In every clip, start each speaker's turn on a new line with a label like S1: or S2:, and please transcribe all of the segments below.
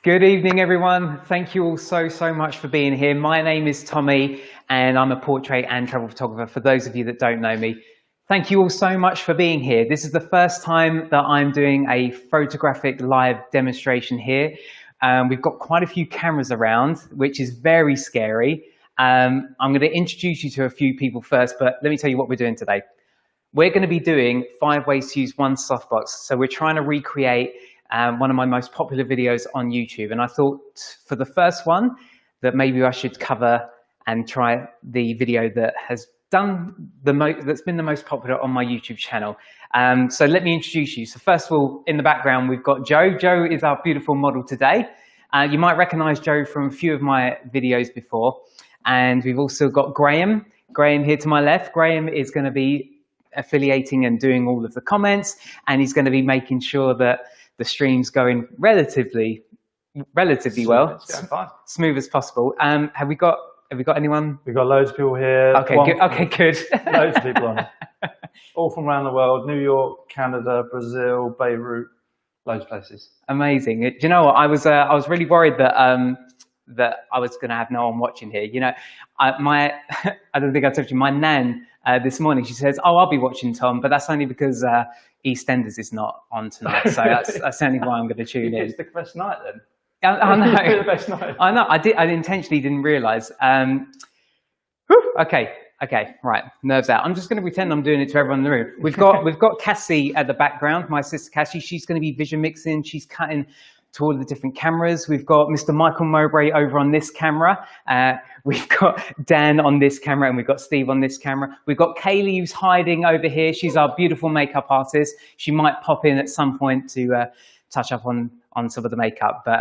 S1: Good evening, everyone. Thank you all so much for being here. My name is Tommy, and I'm a portrait and travel photographer, for those of you that don't know me. Thank you all so much for being here. This is the first time that I'm doing a photographic live demonstration here. We've got quite a few cameras around, which is very scary. I'm going to introduce you to a few people first, but let me tell you what we're doing today. We're going to be doing 5 ways to use one softbox. So we're trying to recreate one of my most popular videos on YouTube. And I thought for the first one that maybe I should cover and try the video that has that's been the most popular on my YouTube channel. So let me introduce you. So first of all, in the background, we've got Joe. Joe is our beautiful model today. You might recognize Joe from a few of my videos before. And we've also got Graham. Graham here to my left. Graham is going to be affiliating and doing all of the comments, and he's going to be making sure that the stream's going relatively well, smooth as possible. Have we got anyone?
S2: We've got loads of people here.
S1: Okay, good. Okay, good.
S2: Loads of people on. All from around the world: New York, Canada, Brazil, Beirut, loads of places.
S1: Amazing. Do you know what? I was really worried that that I was going to have no one watching here. You know, I don't think I told you. My nan this morning, she says, "Oh, I'll be watching Tom," but that's only because EastEnders is not on tonight, so that's only why I'm going to tune in.
S2: It's the best night then.
S1: I know.
S2: It's the best night.
S1: I know. I intentionally didn't realise. Okay, right. Nerves out. I'm just going to pretend I'm doing it to everyone in the room. We've got Cassie at the background. My sister Cassie. She's going to be vision mixing. She's cutting to all the different cameras. We've got Mr. Michael Mowbray over on this camera. We've got Dan on this camera, and we've got Steve on this camera. We've got Kaylee, who's hiding over here. She's our beautiful makeup artist. She might pop in at some point to touch up on some of the makeup. But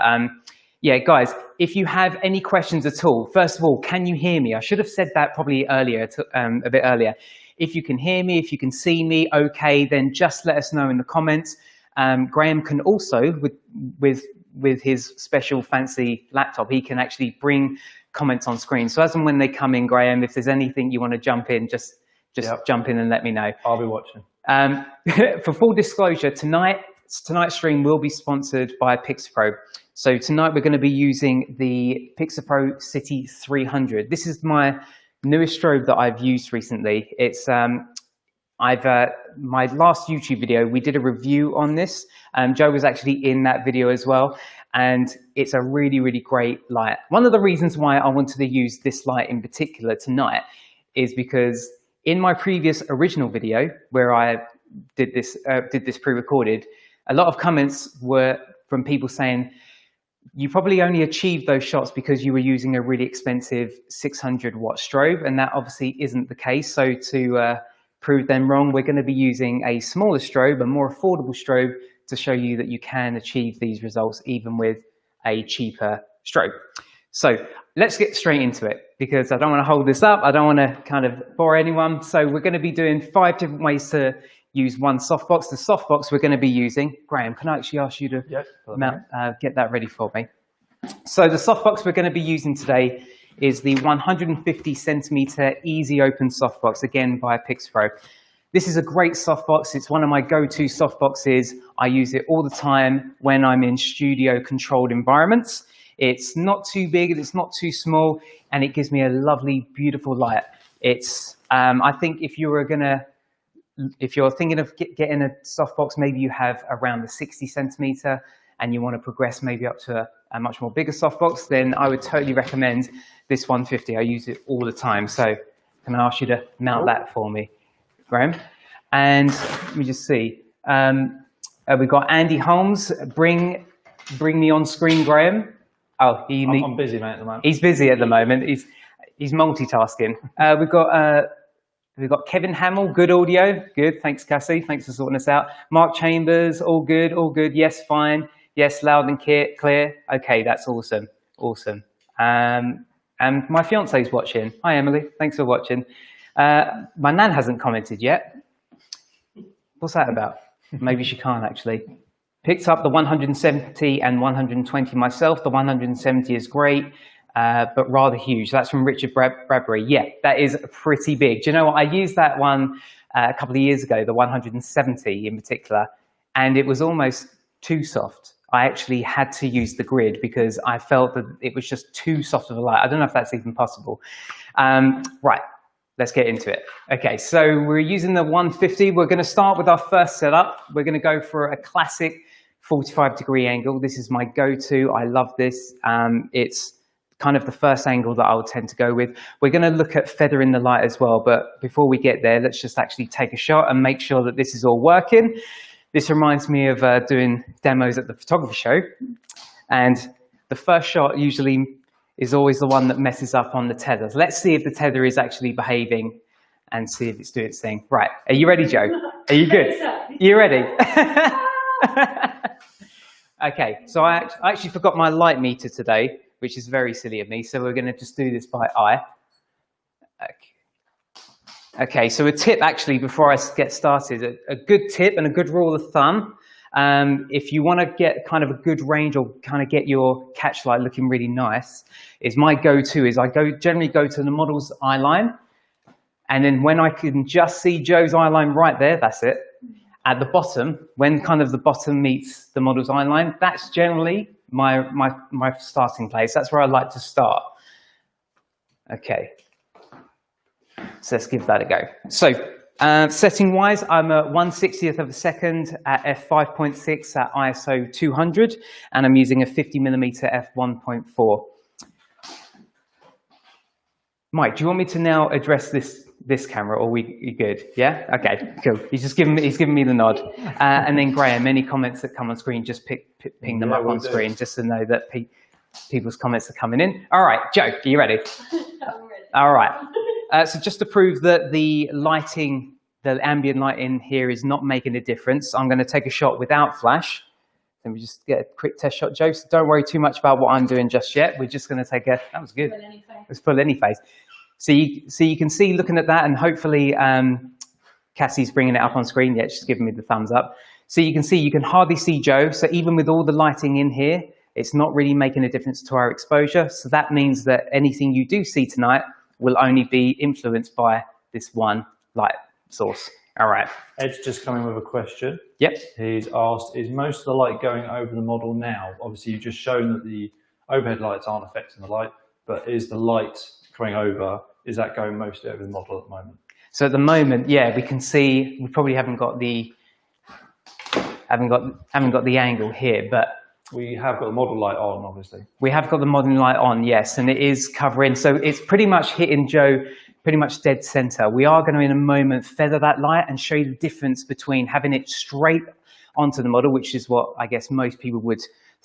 S1: yeah, guys, if you have any questions at all, first of all, can you hear me? I should have said that probably earlier, a bit earlier. If you can hear me, if you can see me, okay, then just let us know in the comments. Graham can also, with his special fancy laptop, he can actually bring comments on screen. So as and when they come in, Graham, if there's anything you want to jump in, just jump in and let me know.
S2: I'll be watching.
S1: For full disclosure, tonight's stream will be sponsored by Pixapro. So tonight we're going to be using the Pixapro City 300. This is my newest strobe that I've used recently. It's my last YouTube video, we did a review on this. Joe was actually in that video as well, and it's a really great light. One of the reasons why I wanted to use this light in particular tonight is because in my previous original video where I did this pre-recorded, a lot of comments were from people saying you probably only achieved those shots because you were using a really expensive 600-watt strobe, and that obviously isn't the case. So to prove them wrong, we're going to be using a smaller strobe, a more affordable strobe, to show you that you can achieve these results even with a cheaper strobe. So let's get straight into it, because I don't want to hold this up. I don't want to kind of bore anyone. So we're going to be doing 5 different ways to use one softbox. The softbox we're going to be using, Graham, can I actually ask you to get that ready for me? So the softbox we're going to be using today is the 150 centimeter easy open softbox, again by Pixapro. This is a great softbox. It's one of my go-to softboxes. I use it all the time when I'm in studio controlled environments. It's not too big, it's not too small, and it gives me a lovely, beautiful light. It's, I think if you're thinking of getting a softbox, maybe you have around the 60 centimeter and you want to progress maybe up to a much more bigger softbox, then I would totally recommend this 150. I use it all the time. So can I ask you to mount that for me, Graham? And let me just see. We've got Andy Holmes. Bring me on screen, Graham. Oh,
S2: I'm busy, mate, at the moment.
S1: He's busy at the moment. He's multitasking. We've got Kevin Hamill, good audio. Good, thanks, Cassie. Thanks for sorting us out. Mark Chambers, all good, all good. Yes, fine. Yes, loud and clear. Okay, that's awesome, awesome. And my fiance's watching. Hi, Emily. Thanks for watching. My nan hasn't commented yet. What's that about? Maybe she can't actually. Picked up the 170 and 120 myself. The 170 is great, but rather huge. That's from Richard Bradbury. Yeah, that is pretty big. Do you know what? I used that one a couple of years ago, the 170 in particular, and it was almost too soft. I actually had to use the grid because I felt that it was just too soft of a light. I don't know if that's even possible. Right, let's get into it. Okay, so we're using the 150. We're going to start with our first setup. We're going to go for a classic 45-degree angle. This is my go-to. I love this. It's kind of the first angle that I would tend to go with. We're going to look at feathering the light as well, but before we get there, let's just actually take a shot and make sure that this is all working. This reminds me of doing demos at the photography show, and the first shot usually is always the one that messes up on the tether. Let's see if the tether is actually behaving and see if it's doing its thing. Right, are you ready, Joe? Are you good? You ready? Okay, so I actually forgot my light meter today, which is very silly of me. So we're going to just do this by eye. Okay, so a tip actually before I get started, a good tip and a good rule of thumb, if you want to get kind of a good range or kind of get your catch light looking really nice, is my go-to is I generally go to the model's eye line, and then when I can just see Joe's eye line right there, that's it. At the bottom, when kind of the bottom meets the model's eye line, that's generally my starting place. That's where I like to start. Okay, so let's give that a go. So setting wise, I'm at 1/60th of a second at f5.6 at ISO 200, and I'm using a 50mm f1.4. Mike, do you want me to now address this camera, or you good? Yeah? Okay, cool. He's giving me the nod. And then Graham, any comments that come on screen, just ping them up on screen, just to know that people's comments are coming in. All right, Joe, are you ready?
S3: I'm ready.
S1: All right. So just to prove that the lighting, the ambient light in here is not making a difference, I'm going to take a shot without flash. Let me just get a quick test shot, Joe. So don't worry too much about what I'm doing just yet. We're just going to take that was good. Let's pull any face. So you can see, looking at that, and hopefully Cassie's bringing it up on screen. Yeah, she's giving me the thumbs up. So you can see, you can hardly see Joe. So even with all the lighting in here, it's not really making a difference to our exposure. So that means that anything you do see tonight will only be influenced by this one light source. All right.
S2: Ed's just come in with a question.
S1: Yep.
S2: He's asked, is most of the light going over the model now? Obviously, you've just shown that the overhead lights aren't affecting the light, but is the light coming over, is that going mostly over the model at the moment? So
S1: at the moment, yeah, we can see, we probably haven't got the angle here, but
S2: we have got the model light on, obviously.
S1: We have got the model light on, yes, and it is covering, so it's pretty much hitting Joe pretty much dead center. We are going to, in a moment, feather that light and show you the difference between having it straight onto the model, which is what I guess most people would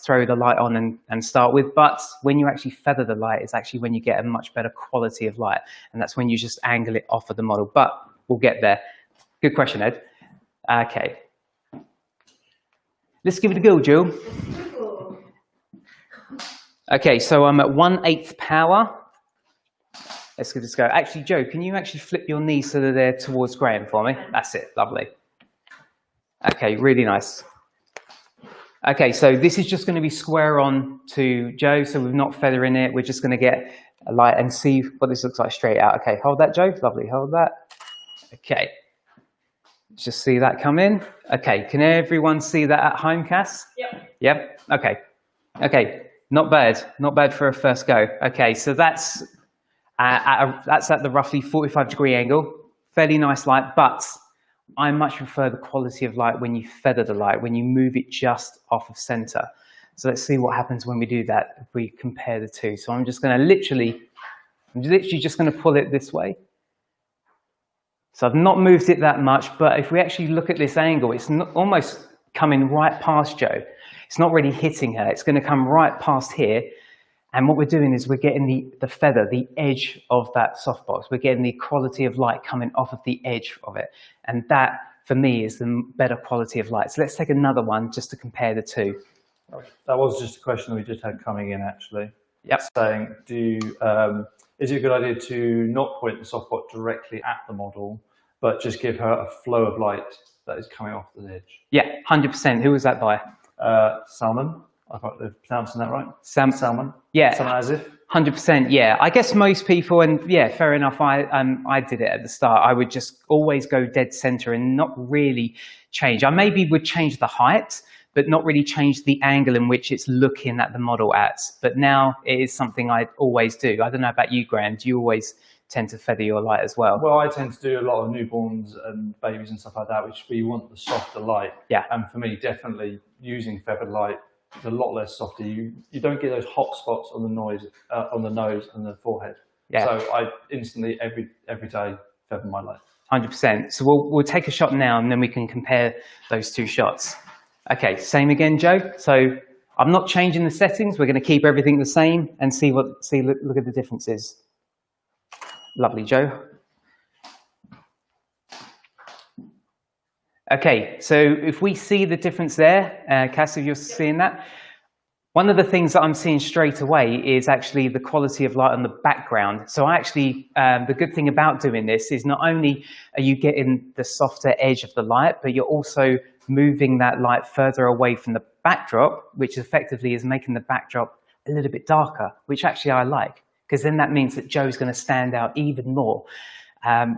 S1: throw the light on and start with. But when you actually feather the light, it's actually when you get a much better quality of light. And that's when you just angle it off of the model. But we'll get there. Good question, Ed. Okay. Let's give it a go, Joe. Okay, so I'm at 1/8 power. Let's give this a go. Actually, Joe, can you actually flip your knees so that they're towards Graham for me? That's it. Lovely. Okay, really nice. Okay, so this is just going to be square on to Joe, so we're not feathering it. We're just going to get a light and see what this looks like straight out. Okay, hold that, Joe. Lovely, hold that. Okay, just see that come in. Okay, can everyone see that at home, Cass?
S3: Yep.
S1: Yep, okay. Okay, not bad for a first go. Okay, so that's at the roughly 45-degree angle. Fairly nice light, but I much prefer the quality of light when you feather the light, when you move it just off of center. So let's see what happens when we do that, if we compare the two. So I'm literally just going to pull it this way. So I've not moved it that much, but if we actually look at this angle, it's almost coming right past Joe. It's not really hitting her. It's going to come right past here. And what we're doing is we're getting the feather, the edge of that softbox. We're getting the quality of light coming off of the edge of it. And that, for me, is the better quality of light. So let's take another one just to compare the two.
S2: That was just a question we just had coming in, actually.
S1: Yep.
S2: Saying, is it a good idea to not point the softbox directly at the model, but just give her a flow of light that is coming off the edge?
S1: Yeah, 100%. Who was that by?
S2: Salmon. I thought they're pronouncing that right. Salmon.
S1: Yeah.
S2: Salmon as if.
S1: 100%. Yeah. I guess most people, and yeah, fair enough. I did it at the start. I would just always go dead center and not really change. I maybe would change the height, but not really changed the angle in which it's looking at the model at. But now it is something I always do. I don't know about you, Graham. Do you always tend to feather your light as well?
S2: Well, I tend to do a lot of newborns and babies and stuff like that, which we want the softer light.
S1: Yeah.
S2: And for me, definitely using feathered light is a lot less softer. You don't get those hot spots on the on the nose and the forehead.
S1: Yeah.
S2: So I instantly every day feather my light.
S1: 100%. So we'll take a shot now, and then we can compare those two shots. Okay, same again, Joe. So I'm not changing the settings. We're going to keep everything the same and look at the differences. Lovely, Joe. Okay, so if we see the difference there, Cass, if you're seeing that, one of the things that I'm seeing straight away is actually the quality of light on the background. So the good thing about doing this is not only are you getting the softer edge of the light, but you're also moving that light further away from the backdrop, which effectively is making the backdrop a little bit darker, which actually I like, because then that means that Joe's going to stand out even more,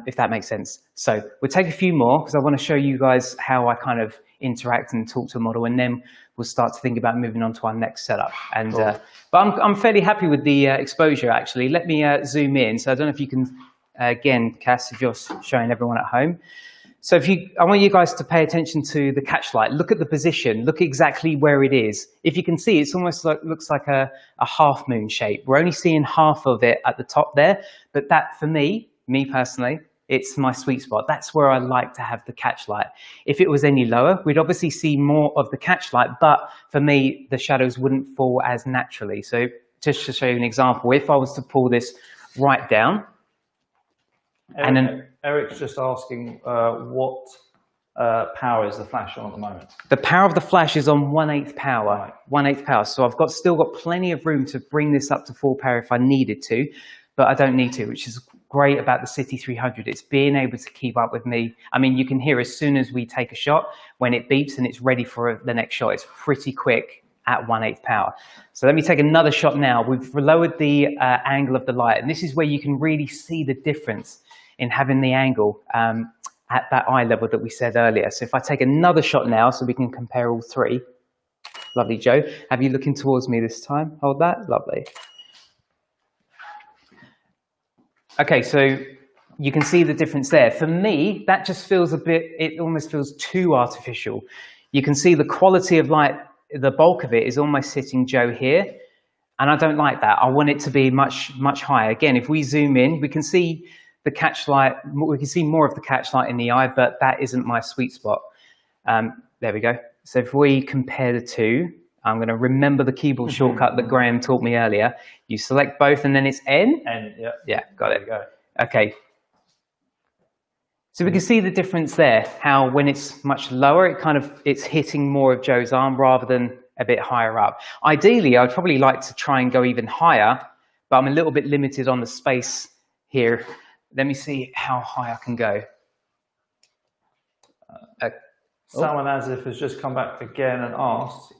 S1: if that makes sense. So we'll take a few more, because I want to show you guys how I kind of interact and talk to a model, and then we'll start to think about moving on to our next setup. And
S2: cool.
S1: But I'm fairly happy with the exposure, actually. Let me zoom in. So I don't know if you can, again, Cass, if you're showing everyone at home. So I want you guys to pay attention to the catch light. Look at the position. Look exactly where it is. If you can see, it's almost looks like a half moon shape. We're only seeing half of it at the top there, but that, for me personally, it's my sweet spot. That's where I like to have the catch light. If it was any lower, we'd obviously see more of the catch light, but for me, the shadows wouldn't fall as naturally. So just to show you an example, if I was to pull this right down, and then
S2: Eric's just asking what power is the flash on at the moment?
S1: The power of the flash is on 1/8 power. 1/8 power. So I've still got plenty of room to bring this up to full power if I needed to, but I don't need to, which is great about the City 300. It's being able to keep up with me. I mean, you can hear as soon as we take a shot, when it beeps and it's ready for the next shot. It's pretty quick at 1/8 power. So let me take another shot now. We've lowered the angle of the light, and this is where you can really see the difference in having the angle at that eye level that we said earlier. So if I take another shot now, so we can compare all three. Lovely, Joe. Have you looking towards me this time? Hold that. Lovely. Okay, so you can see the difference there. For me, that just feels it almost feels too artificial. You can see the quality of light, the bulk of it is almost sitting Joe here. And I don't like that. I want it to be much, much higher. Again, if we zoom in, we can see the catch light, we can see more of the catch light in the eye, but that isn't my sweet spot. There we go. So if we compare the two, I'm going to remember the keyboard shortcut that Graham taught me earlier. You select both and then it's N?
S2: N, yeah.
S1: Yeah, got it.
S2: Go.
S1: Okay. So we can see the difference there, how when it's much lower, it's hitting more of Joe's arm rather than a bit higher up. Ideally, I'd probably like to try and go even higher, but I'm a little bit limited on the space here. Let me see how high I can go.
S2: Someone as if has just come back again and asked,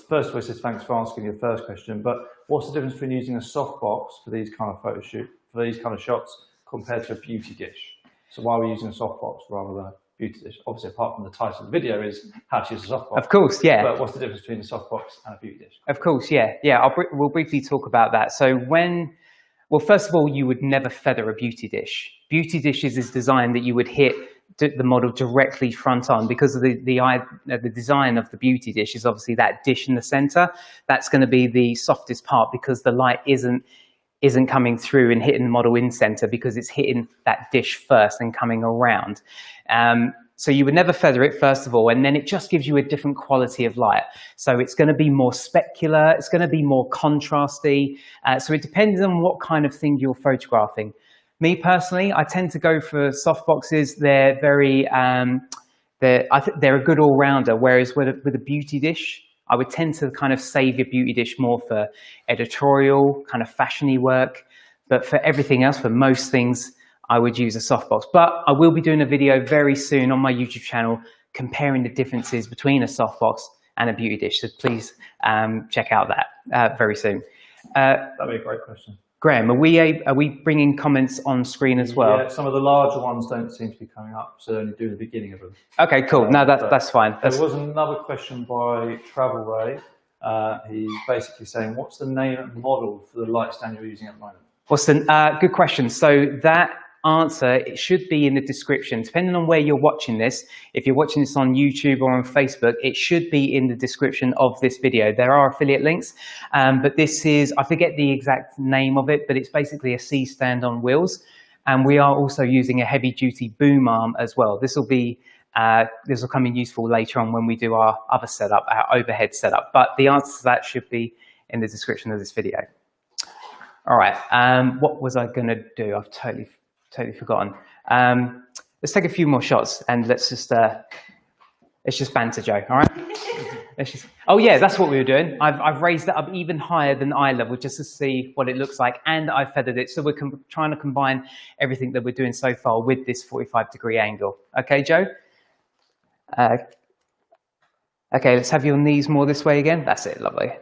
S2: first of all, says thanks for asking your first question, but what's the difference between using a softbox for these kind of for these kind of shots compared to a beauty dish? So why are we using a softbox rather than a beauty dish? Obviously, apart from the title of the video is how to use a softbox.
S1: Of course, yeah.
S2: But what's the difference between a softbox and a beauty dish?
S1: Of course, yeah. Yeah, we'll briefly talk about that. So well, first of all, you would never feather a beauty dish. Beauty dishes is designed that you would hit the model directly front on, because of the design of the beauty dish is obviously that dish in the center. That's going to be the softest part, because the light isn't coming through and hitting the model in center, because it's hitting that dish first and coming around. So you would never feather it, first of all, and then it just gives you a different quality of light. So it's going to be more specular, it's going to be more contrasty. So it depends on what kind of thing you're photographing. Me personally, I tend to go for softboxes. They're very, I think they're a good all-rounder, whereas with a beauty dish, I would tend to kind of save your beauty dish more for editorial, kind of fashiony work. But for everything else, for most things, I would use a softbox. But I will be doing a video very soon on my YouTube channel comparing the differences between a softbox and a beauty dish. So please check out that very soon.
S2: That'd be a great question.
S1: Graham, are we bringing comments on screen as well?
S2: Yeah, some of the larger ones don't seem to be coming up, so only do the beginning of them.
S1: Okay, cool. No, that's fine.
S2: There was another question by Travel Ray. He's basically saying, what's the name and model for the light stand you're using at the moment?
S1: What's the good question? So that answer, it should be in the description. Depending on where you're watching this, if you're watching this on YouTube or on Facebook, it should be in the description of this video. There are affiliate links, but this is, I forget the exact name of it, but it's basically a C stand on wheels. And we are also using a heavy duty boom arm as well. This will come in useful later on when we do our other setup, our overhead setup. But the answer to that should be in the description of this video. All right, what was I gonna do? I've totally forgotten. Let's take a few more shots and let's just banter, Joe. All right. Oh yeah, that's what we were doing. I've raised it up even higher than eye level just to see what it looks like, and I feathered it. So we're trying to combine everything that we're doing so far with this 45-degree angle. Okay, Joe. Okay, let's have your knees more this way again. That's it, lovely.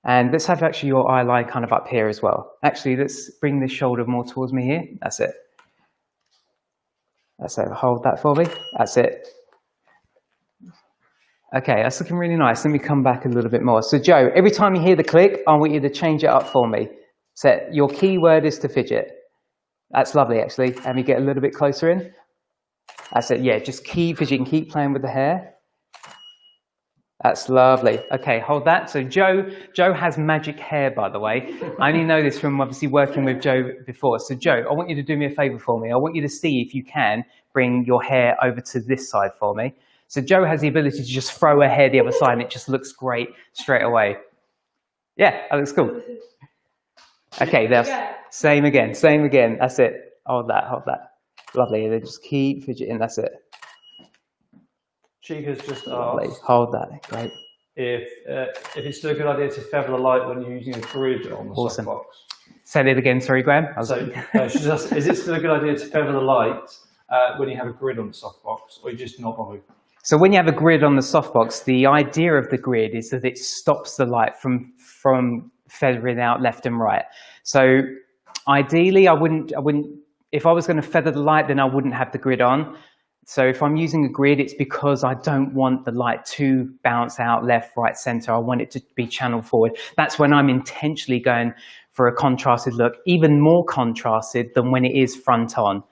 S1: And let's have actually your eye line kind of up here as well. Actually, let's bring this shoulder more towards me here. That's it. That's it. Hold that for me. That's it. Okay, that's looking really nice. Let me come back a little bit more. So Joe, every time you hear the click, I want you to change it up for me. So your key word is to fidget. That's lovely, actually. And we get a little bit closer in. That's it. Yeah, just keep fidgeting, keep playing with the hair. That's lovely. Okay, hold that. So Joe has magic hair, by the way. I only know this from obviously working with Joe before. So Joe, I want you to do me a favor for me. I want you to see if you can bring your hair over to this side for me. So Joe has the ability to just throw her hair the other side and it just looks great straight away. Yeah, that looks cool. Okay, there's same again. That's it. Hold that. Lovely. Then just keep fidgeting. That's it.
S2: Chica's just asked.
S1: Hold that. Great.
S2: If it's still a good idea to feather the light when you're using a grid on the softbox.
S1: Say it again, sorry, Graham.
S2: She's asked, is it still a good idea to feather the light when you have a grid on the softbox, or you just not bother?
S1: So when you have a grid on the softbox, the idea of the grid is that it stops the light from feathering out left and right. So ideally, I wouldn't. If I was going to feather the light, then I wouldn't have the grid on. So if I'm using a grid, it's because I don't want the light to bounce out left, right, center. I want it to be channeled forward. That's when I'm intentionally going for a contrasted look, even more contrasted than when it is front on.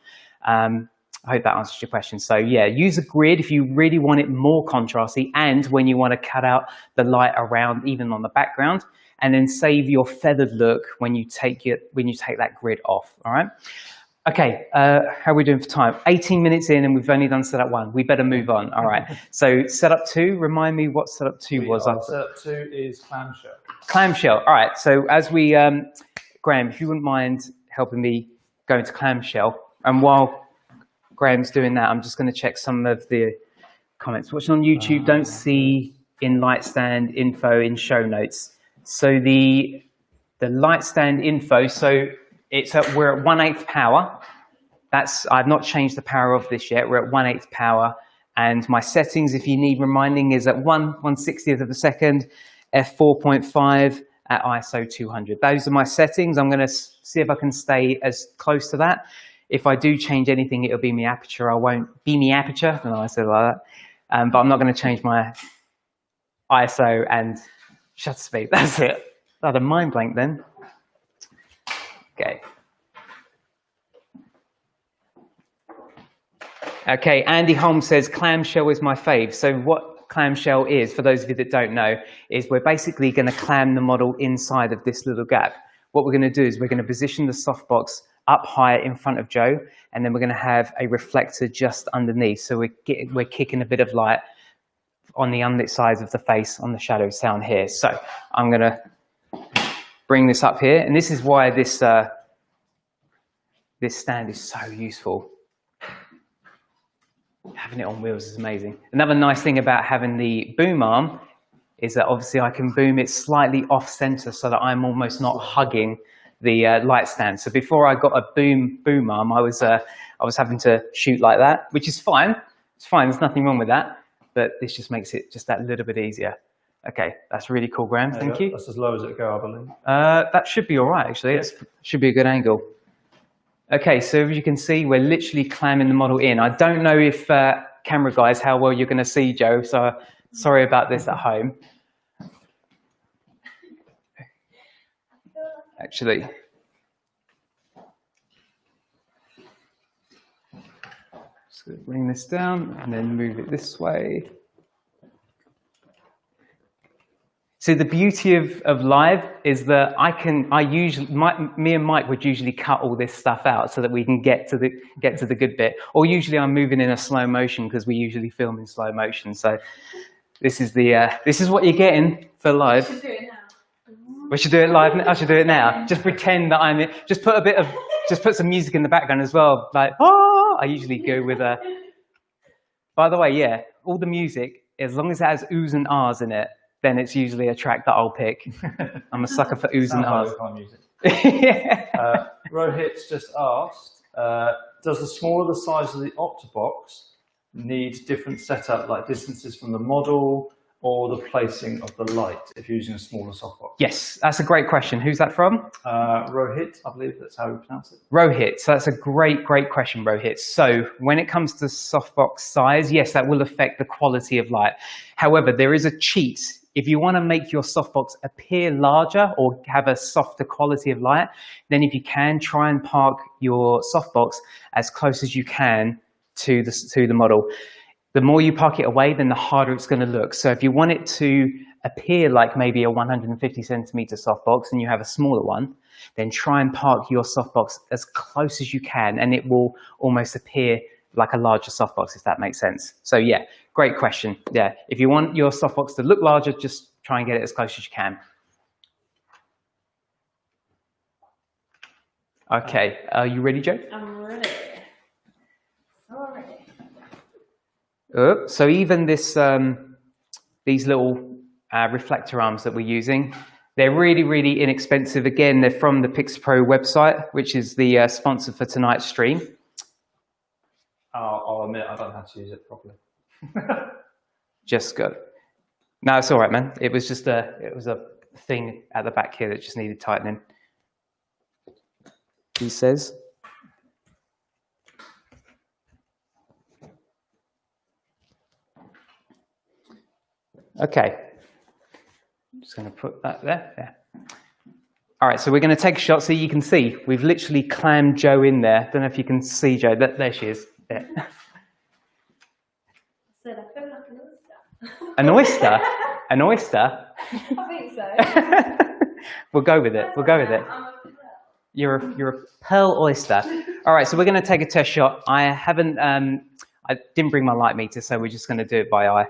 S1: I hope that answers your question. So yeah, use a grid if you really want it more contrasty and when you want to cut out the light around, even on the background, and then save your feathered look when you take that grid off, all right? Okay, how are we doing for time? 18 minutes in and we've only done setup 1. We better move on. All right. So setup 2, remind me what setup 2 was.
S2: Setup 2 is clamshell.
S1: Clamshell. All right. So as we, Graham, if you wouldn't mind helping me go into clamshell. And while Graham's doing that, I'm just going to check some of the comments. Watching on YouTube, don't see in light stand info in show notes. So the light stand info, so we're at 1/8 power. I've not changed the power of this yet. We're at 1/8 power. And my settings, if you need reminding, is at 1/160th of a second, f4.5 at ISO 200. Those are my settings. I'm going to see if I can stay as close to that. If I do change anything, it'll be my aperture. I won't be my aperture. I don't know I said it like that. But I'm not going to change my ISO and shutter speed. That's it. I had a mind blank then. Okay. Okay, Andy Holmes says clamshell is my fave. So what clamshell is, for those of you that don't know, is we're basically going to clam the model inside of this little gap. What we're going to do is we're going to position the softbox up higher in front of Joe, and then we're going to have a reflector just underneath. So we're kicking a bit of light on the unlit sides of the face on the shadows down here. So I'm going to bring this up here, and this is why this stand is so useful. Having it on wheels is amazing. Another nice thing about having the boom arm is that obviously I can boom it slightly off center so that I'm almost not hugging the light stand. So before I got a boom arm, I was having to shoot like that, which is fine. It's fine. There's nothing wrong with that. But this just makes it just that little bit easier. Okay, that's really cool, Graham. Thank you.
S2: That's as low as it go, I believe.
S1: That should be all right, actually. It should be a good angle. Okay, so as you can see, we're literally clamming the model in. I don't know if camera guys, how well you're going to see Joe, so sorry about this at home. Actually, just going to bring this down and then move it this way. So the beauty of live is that me and Mike would usually cut all this stuff out so that we can get to the good bit. Or usually I'm moving in a slow motion because we usually film in slow motion. So this is what you're getting for live.
S3: We should do it now.
S1: We should do it live. I should do it now. Just pretend that I'm. Just put some music in the background as well. Like I usually go with a. By the way, yeah, all the music, as long as it has oohs and ahs in it, then it's usually a track that I'll pick. I'm a sucker for oohs and ahs.
S2: Yeah. Rohit's just asked, does the smaller the size of the Octabox need different setup, like distances from the model or the placing of the light if you're using a smaller softbox?
S1: Yes, that's a great question. Who's that from?
S2: Rohit, I believe that's how you pronounce it.
S1: Rohit. So that's a great question, Rohit. So when it comes to softbox size, yes, that will affect the quality of light. However, there is a cheat. If you want to make your softbox appear larger or have a softer quality of light, then if you can, try and park your softbox as close as you can to the model. The more you park it away, then the harder it's going to look. So if you want it to appear like maybe a 150 centimeter softbox and you have a smaller one, then try and park your softbox as close as you can and it will almost appear like a larger softbox, if that makes sense. So yeah, great question. Yeah, if you want your softbox to look larger, just try and get it as close as you can. Okay, are you ready, Joe?
S3: I'm ready. Sorry.
S1: So even these little reflector arms that we're using, they're really inexpensive. Again, they're from the PixPro website, which is the sponsor for tonight's stream.
S2: I'll admit I don't know how to use it properly.
S1: Just go. No, it's all right, man. It was just a thing at the back here that just needed tightening. He says. Okay. I'm just going to put that there. Yeah. All right, so we're going to take a shot so you can see. We've literally clammed Joe in there. Don't know if you can see Joe. There she is. Yeah.
S3: So I feel like
S1: An oyster? An oyster?
S3: I think so.
S1: We'll go with it. We'll go with it.
S3: I'm a pearl.
S1: You're a pearl oyster. All right, so we're going to take a test shot. I didn't bring my light meter, so we're just going to do it by eye.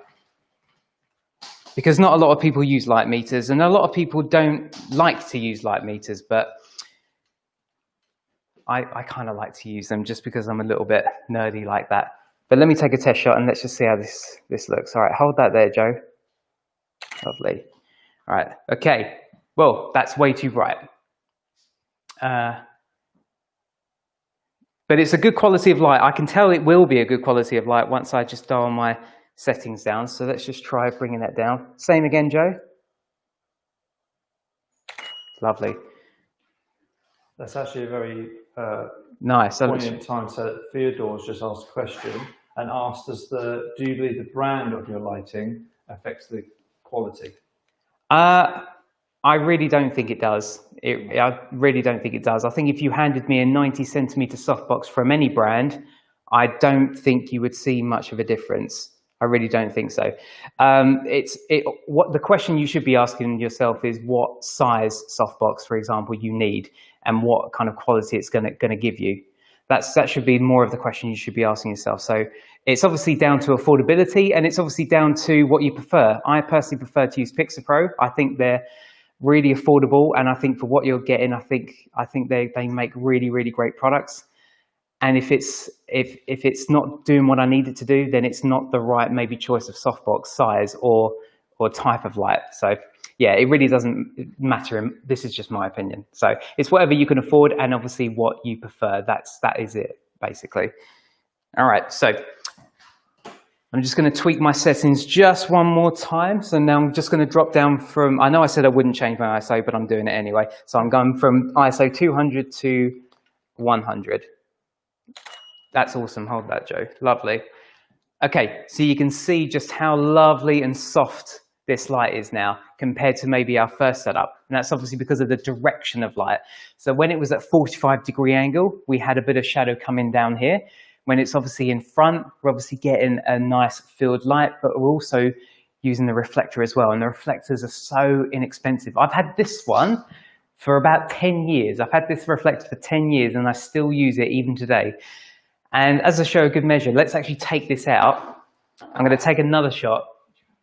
S1: Because not a lot of people use light meters, and a lot of people don't like to use light meters, but I kind of like to use them just because I'm a little bit nerdy like that. But let me take a test shot and let's just see how this looks. All right, hold that there, Joe. Lovely. All right, okay. Well, that's way too bright. But it's a good quality of light. I can tell it will be a good quality of light once I just dial my settings down. So let's just try bringing that down. Same again, Joe. Lovely.
S2: That's actually a very
S1: nice.
S2: poignant time. So Theodore's just asked a question and asked us, do you believe the brand of your lighting affects the quality?
S1: I really don't think it does. I really don't think it does. I think if you handed me a 90 centimeter softbox from any brand, I don't think you would see much of a difference. I really don't think so. What the question you should be asking yourself is what size softbox, for example, you need and what kind of quality it's going to give you. That should be more of the question you should be asking yourself. So it's obviously down to affordability and it's obviously down to what you prefer. I personally prefer to use PixPro. I think they're really affordable, and I think for what you're getting, I think they make really great products. And if it's not doing what I need it to do, then it's not the right maybe choice of softbox size or type of light. So yeah, it really doesn't matter. This is just my opinion. So it's whatever you can afford and obviously what you prefer. That is it basically. All right. So I'm just going to tweak my settings just one more time. So now I'm just going to drop down from, I know I said I wouldn't change my ISO, but I'm doing it anyway. So I'm going from ISO 200 to 100. That's awesome. Hold that, Joe. Lovely. Okay, so you can see just how lovely and soft this light is now compared to maybe our first setup. And that's obviously because of the direction of light. So when it was at 45-degree angle, we had a bit of shadow coming down here. When it's obviously in front, we're obviously getting a nice filled light, but we're also using the reflector as well. And the reflectors are so inexpensive. I've had this one for about 10 years. I've had this reflector for 10 years and I still use it even today. And as a show of good measure, let's actually take this out. I'm going to take another shot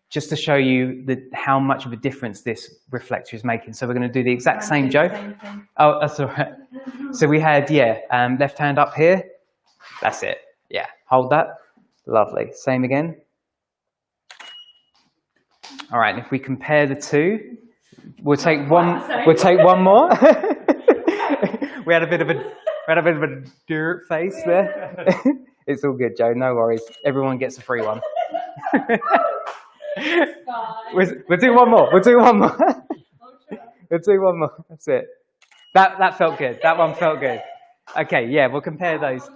S1: just to show you how much of a difference this reflector is making. So we're going to do the exact same, Joe. Oh, that's all right. So we had, left hand up here. That's it. Yeah, hold that. Lovely. Same again. All right, and if we compare the two, we'll take one. We'll take one more. we had a bit of a dirt face there. It's all good, Joe. No worries. Everyone gets a free one. We'll do one more. We'll do one more. We'll do one more. That's it. That felt good. That one felt good. Okay, yeah, we'll compare those.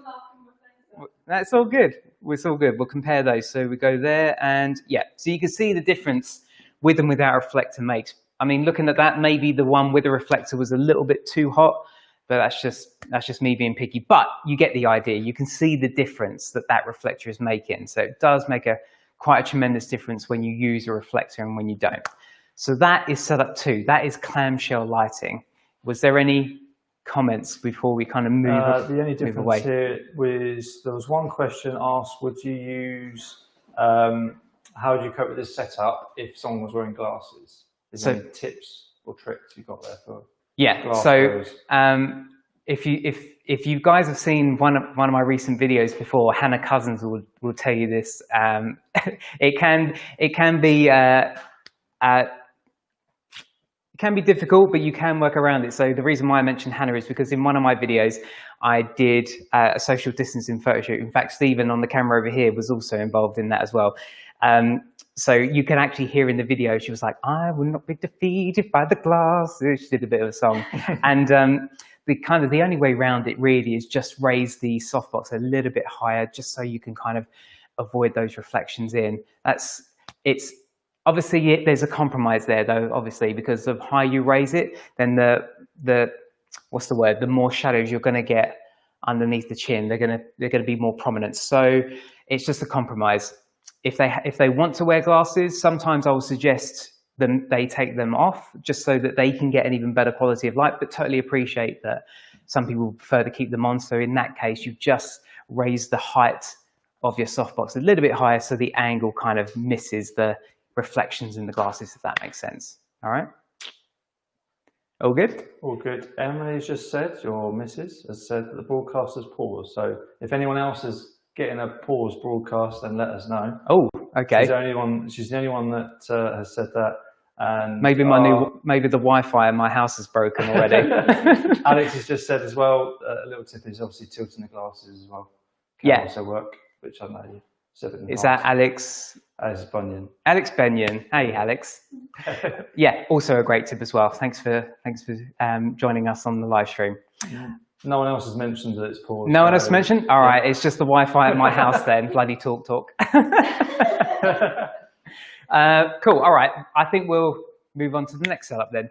S1: That's all good. It's all good. We'll compare those. So we go there and yeah. So you can see the difference with and without a reflector makes. I mean, looking at that, maybe the one with the reflector was a little bit too hot, but that's just me being picky. But you get the idea. You can see the difference that reflector is making. So it does make quite a tremendous difference when you use a reflector and when you don't. So that is setup 2. That is clamshell lighting. Was there any comments before we kind of move
S2: the only difference
S1: away?
S2: here was there was one question asked: would you use how would you cope with this setup if someone was wearing glasses? Is there any tips or tricks you got there for glass wearers? If you guys have seen one of my recent videos before, Hannah Cousins will tell you this. It can be difficult, but you can work around it. So the reason why I mentioned Hannah is because in one of my videos, I did a social distancing photo shoot. In fact, Stephen on the camera over here was also involved in that as well. So you can actually hear in the video, she was like, "I will not be defeated by the glass." She did a bit of a song. And the only way around it really is just raise the softbox a little bit higher, just so you can kind of avoid those reflections in. It's obviously there's a compromise there though, obviously, because of how you raise it, then the more shadows you're going to get underneath the chin, they're going to be more prominent. So it's just a compromise. If they want to wear glasses, sometimes I will suggest they take them off just so that they can get an even better quality of light, but totally appreciate that some people prefer to keep them on. So in that case, you just raise the height of your softbox a little bit higher so the angle kind of misses the reflections in the glasses, if that makes sense. All right. All good? All good. Emily's just said, your missus has said that the broadcast has paused. So if anyone else is getting a pause broadcast, then let us know.
S1: Oh, okay.
S2: She's the only one that has said that. And
S1: maybe maybe the Wi-Fi in my house is broken already.
S2: Alex has just said as well, a little tip is obviously tilting the glasses as well. Can also work, which I know you said it in the past.
S1: That Alex?
S2: Alex Bunyan.
S1: Alex Bunyan. Hey, Alex. Yeah, also a great tip as well. Thanks for joining us on the live stream.
S2: No one else has mentioned that it's paused.
S1: No one else mentioned? All right, it's just the Wi-Fi at my house then. Bloody talk. Cool. All right. I think we'll move on to the next setup then.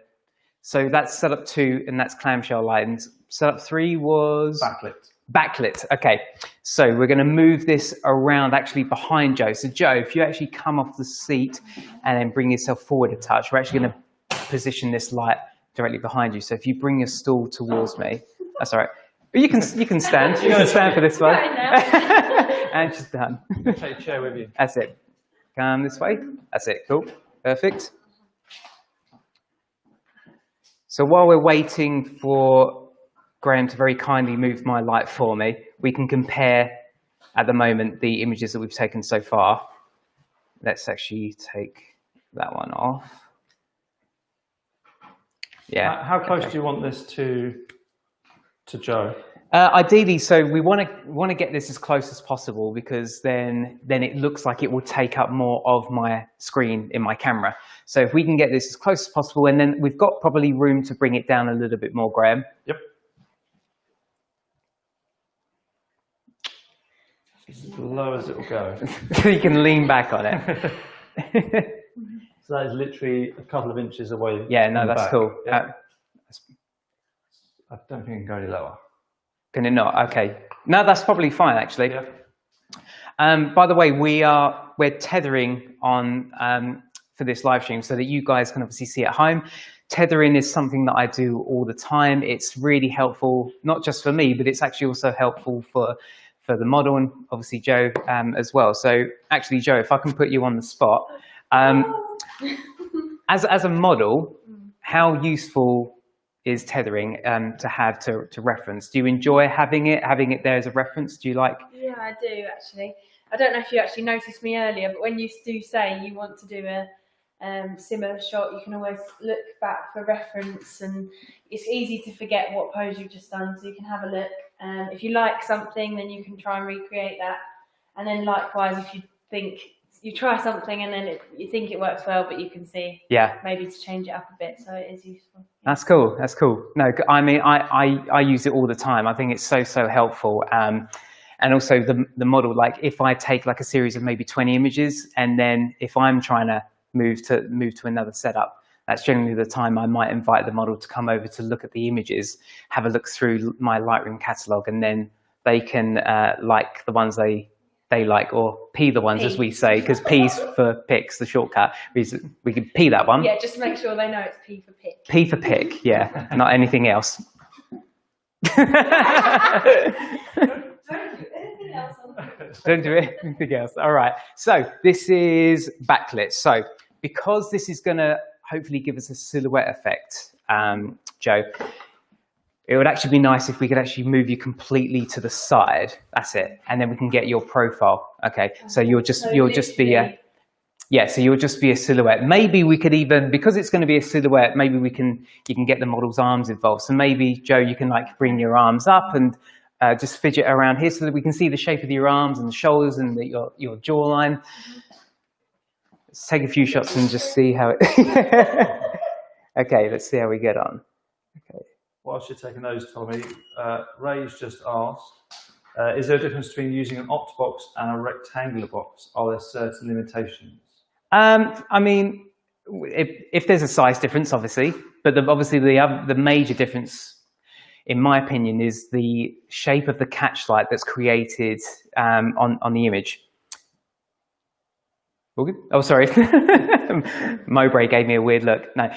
S1: So that's setup 2, and that's clamshell lighting. Setup 3 was backlit. Okay. So we're going to move this around actually behind Joe. So Joe, if you actually come off the seat and then bring yourself forward a touch, we're actually going to position this light directly behind you. So if you bring your stool towards me, that's all right. But you can stand. You can stand for this one. And she's done.
S2: Take a chair with you.
S1: That's it. Come this way. That's it. Cool. Perfect. So while we're waiting for Graham to very kindly move my light for me, we can compare at the moment the images that we've taken so far. Let's actually take that one off. Yeah.
S2: How close do you want this to Joe?
S1: Ideally, so we want to get this as close as possible because then it looks like it will take up more of my screen in my camera. So if we can get this as close as possible, and then we've got probably room to bring it down a little bit more, Graham.
S2: Yep. As low as it will go.
S1: You can lean back on it.
S2: So that is literally a couple of inches away.
S1: Yeah, no, that's
S2: back.
S1: cool.
S2: Yeah. I don't think it can go any lower.
S1: Can it not? Okay. No, that's probably fine, actually.
S2: Yeah.
S1: By the way, we're tethering on for this live stream so that you guys can obviously see at home. Tethering is something that I do all the time. It's really helpful, not just for me, but it's actually also helpful for the model and obviously Joe as well. So actually, Joe, if I can put you on the spot, as a model, how useful is tethering to have to reference? Do you enjoy having it there as a reference? Do you like?
S3: Yeah, I do actually. I don't know if you actually noticed me earlier, but when you do say you want to do a similar shot, you can always look back for reference, and it's easy to forget what pose you've just done, so you can have a look. If you like something, then you can try and recreate that. And then likewise, if you think you try something and then you think it works well, but you can see maybe to change it up a bit, so it is useful.
S1: That's cool. That's cool. No, I mean, I use it all the time. I think it's so helpful. And also the model, like if I take like a series of maybe 20 images, and then if I'm trying to move to another setup, that's generally the time I might invite the model to come over to look at the images, have a look through my Lightroom catalog, and then they can like the ones they like, or P the ones, as we say, because P's for pics, the shortcut. We could P that one.
S3: Yeah, just make sure they know it's P for pic.
S1: P for pic, yeah, not anything else.
S3: Don't do anything else on the
S1: Don't do anything else. All right. So this is backlit. So because this is going to hopefully give us a silhouette effect, Joe, it would actually be nice if we could actually move you completely to the side. That's it. And then we can get your profile. Okay. So you'll just be a, so you'll just be a silhouette. Maybe we could even, because it's going to be a silhouette, maybe you can get the model's arms involved. So maybe, Joe, you can like bring your arms up and just fidget around here so that we can see the shape of your arms and the shoulders and your jawline. Let's take a few shots and just see how it... Okay, let's see how we get on. Okay.
S2: Whilst you're taking those, Tommy, Ray's just asked, is there a difference between using an opt box and a rectangular box? Are there certain limitations?
S1: I mean, if there's a size difference, obviously, but obviously the major difference, in my opinion, is the shape of the catch light that's created on the image. Oh, sorry. Mowbray gave me a weird look. No.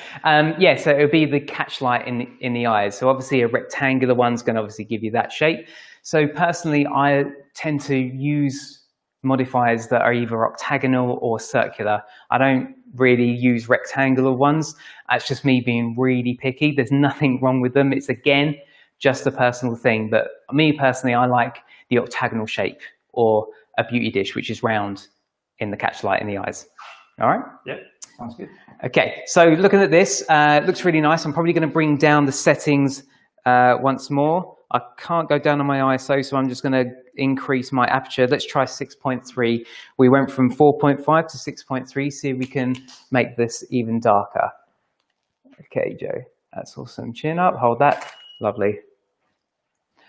S1: Yeah, so it would be the catch light in the eyes. So obviously a rectangular one's going to obviously give you that shape. So personally, I tend to use modifiers that are either octagonal or circular. I don't really use rectangular ones. That's just me being really picky. There's nothing wrong with them. It's, again, just a personal thing. But me personally, I like the octagonal shape, or a beauty dish, which is round in the catch light in the eyes. All right?
S2: Yep, sounds good.
S1: Okay, so looking at this, it looks really nice. I'm probably going to bring down the settings once more. I can't go down on my ISO, so I'm just going to increase my aperture. Let's try 6.3. We went from 4.5 to 6.3. See if we can make this even darker. Okay, Joe, that's awesome. Chin up, hold that. Lovely.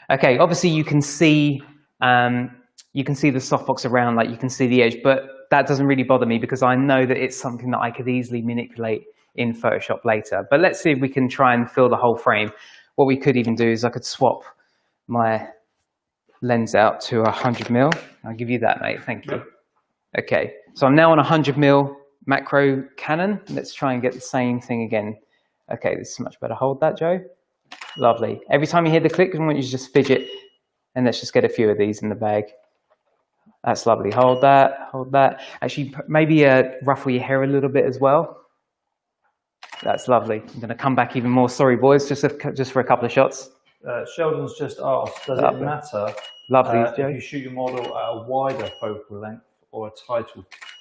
S1: Okay, obviously you can see the softbox around, like you can see the edge, but that doesn't really bother me because I know that it's something that I could easily manipulate in Photoshop later. But let's see if we can try and fill the whole frame. What we could even do is I could swap my lens out to 100mm. I'll give you that, mate. Thank you. Okay, so I'm now on 100mm macro Canon. Let's try and get the same thing again. Okay, this is much better. Hold that, Joe. Lovely. Every time you hear the click, I want you to just fidget, and let's just get a few of these in the bag. That's lovely. Hold that, hold that. Actually, maybe ruffle your hair a little bit as well. That's lovely. I'm going to come back even more. Sorry, boys, just for a couple of shots.
S2: Sheldon's just asked, does it matter if you shoot your model at a wider focal length or a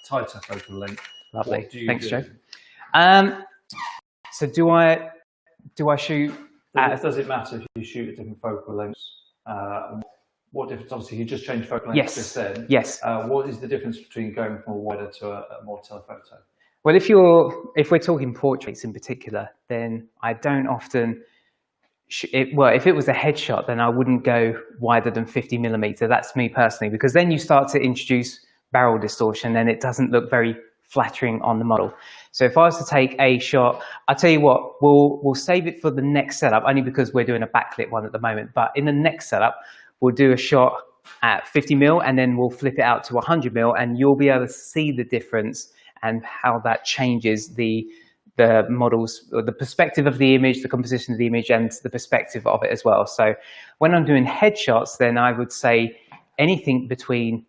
S2: tighter focal length?
S1: Lovely. Thanks, Joe. So do I shoot...
S2: Does it matter if you shoot at different focal lengths? What difference? Obviously, you just changed focal length just then.
S1: Yes.
S2: What is the difference between going from a wider to a more telephoto?
S1: Well, if we're talking portraits in particular, then I don't often. If it was a headshot, then I wouldn't go wider than 50mm. That's me personally, because then you start to introduce barrel distortion, and it doesn't look very flattering on the model. So if I was to take a shot, I'll tell you what, we'll save it for the next setup, only because we're doing a backlit one at the moment. But in the next setup, we'll do a shot at 50mm, and then we'll flip it out to 100mm, and you'll be able to see the difference and how that changes the models, or the perspective of the image, the composition of the image, and the perspective of it as well. So when I'm doing headshots, then I would say anything between,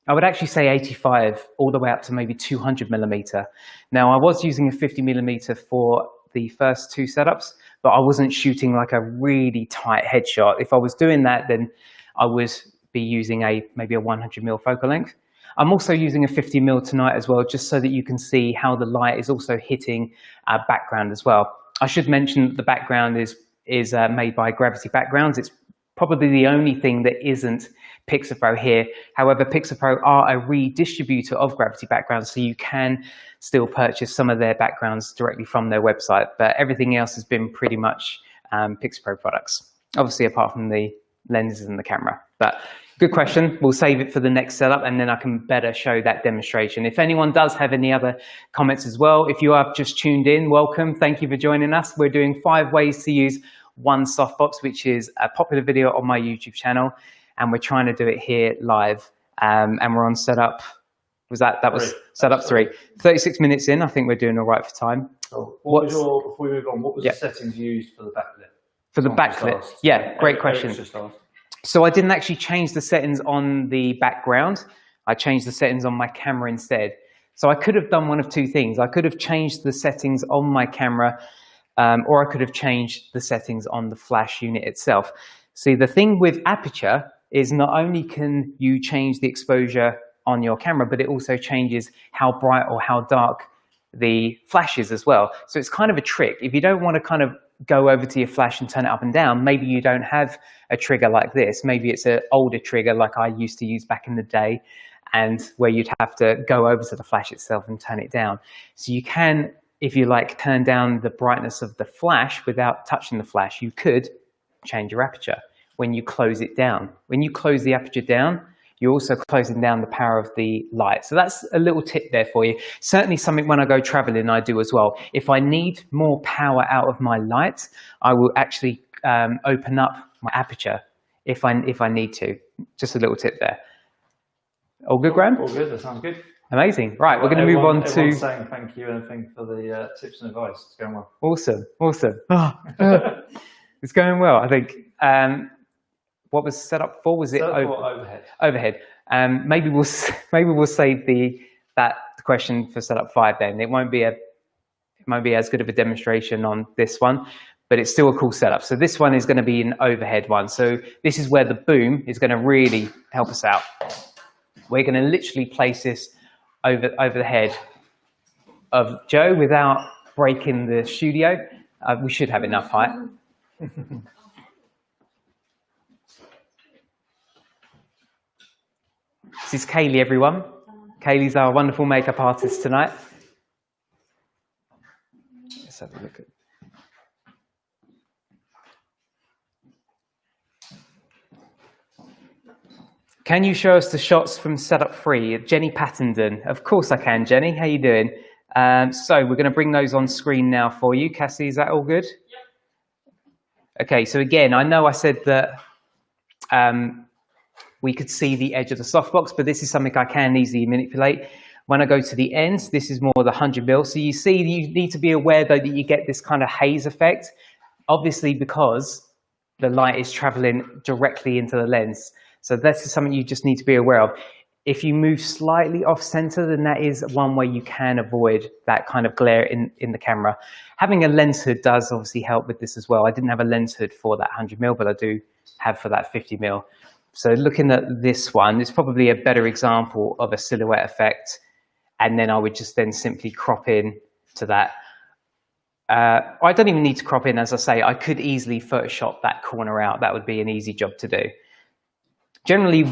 S1: I would actually say 85 all the way up to maybe 200mm. Now, I was using a 50mm for the first two setups, but I wasn't shooting like a really tight headshot. If I was doing that, then I would be using maybe a 100mm focal length. I'm also using a 50mm tonight as well, just so that you can see how the light is also hitting our background as well. I should mention that the background is made by Gravity Backgrounds. It's probably the only thing that isn't Pixapro here. However, Pixapro are a redistributor of Gravity Backgrounds, so you can still purchase some of their backgrounds directly from their website, but everything else has been pretty much Pixapro products, obviously apart from the lenses and the camera. But good question. We'll save it for the next setup, and then I can better show that demonstration. If anyone does have any other comments as well, if you have just tuned in, welcome. Thank you for joining us. We're doing 5 ways to use one softbox, which is a popular video on my YouTube channel, and we're trying to do it here live. And we're on setup. That was setup 3. 36 minutes in. I think we're doing all right for time.
S2: Cool. Before we move on, what was the settings used for the backlit?
S1: For the backlit, yeah, great question. So I didn't actually change the settings on the background. I changed the settings on my camera instead. So I could have done one of two things. I could have changed the settings on my camera, or I could have changed the settings on the flash unit itself. See, the thing with aperture is not only can you change the exposure on your camera, but it also changes how bright or how dark the flash is as well. So it's kind of a trick. If you don't want to kind of go over to your flash and turn it up and down, maybe you don't have a trigger like this. Maybe it's an older trigger like I used to use back in the day, and where you'd have to go over to the flash itself and turn it down. So you can, if you like, turn down the brightness of the flash without touching the flash. You could change your aperture when you close it down. When you close the aperture down, you're also closing down the power of the light. So that's a little tip there for you. Certainly something when I go traveling, I do as well. If I need more power out of my light, I will actually open up my aperture if I need to. Just a little tip there. All good, Graham?
S2: All good, that sounds good.
S1: Amazing. Right, we're going to move on to...
S2: Everyone's saying thank you and thank for the tips and advice. It's going well.
S1: Awesome, awesome. It's going well, I think. What was set up for? Was it
S2: overhead?
S1: Overhead. Maybe we'll save that question for setup 5 then. It won't be as good of a demonstration on this one, but it's still a cool setup. So this one is going to be an overhead one. So this is where the boom is going to really help us out. We're going to literally place this over the head of Joe without breaking the studio. We should have enough height. This is Kaylee, everyone. Kaylee's our wonderful makeup artist tonight. Let's have a look at. Can you show us the shots from setup 3? Jenny Pattenden. Of course I can, Jenny. How you doing? So we're going to bring those on screen now for you. Cassie, is that all good? Yep. Okay, so again, I know I said that we could see the edge of the softbox, but this is something I can easily manipulate. When I go to the ends, this is more the 100mm. So you see, you need to be aware though that you get this kind of haze effect, obviously because the light is traveling directly into the lens. So this is something you just need to be aware of. If you move slightly off center, then that is one way you can avoid that kind of glare in the camera. Having a lens hood does obviously help with this as well. I didn't have a lens hood for that 100mm, but I do have for that 50mm. So looking at this one, it's probably a better example of a silhouette effect. And then I would just then simply crop in to that. I don't even need to crop in, as I say, I could easily Photoshop that corner out. That would be an easy job to do. Generally,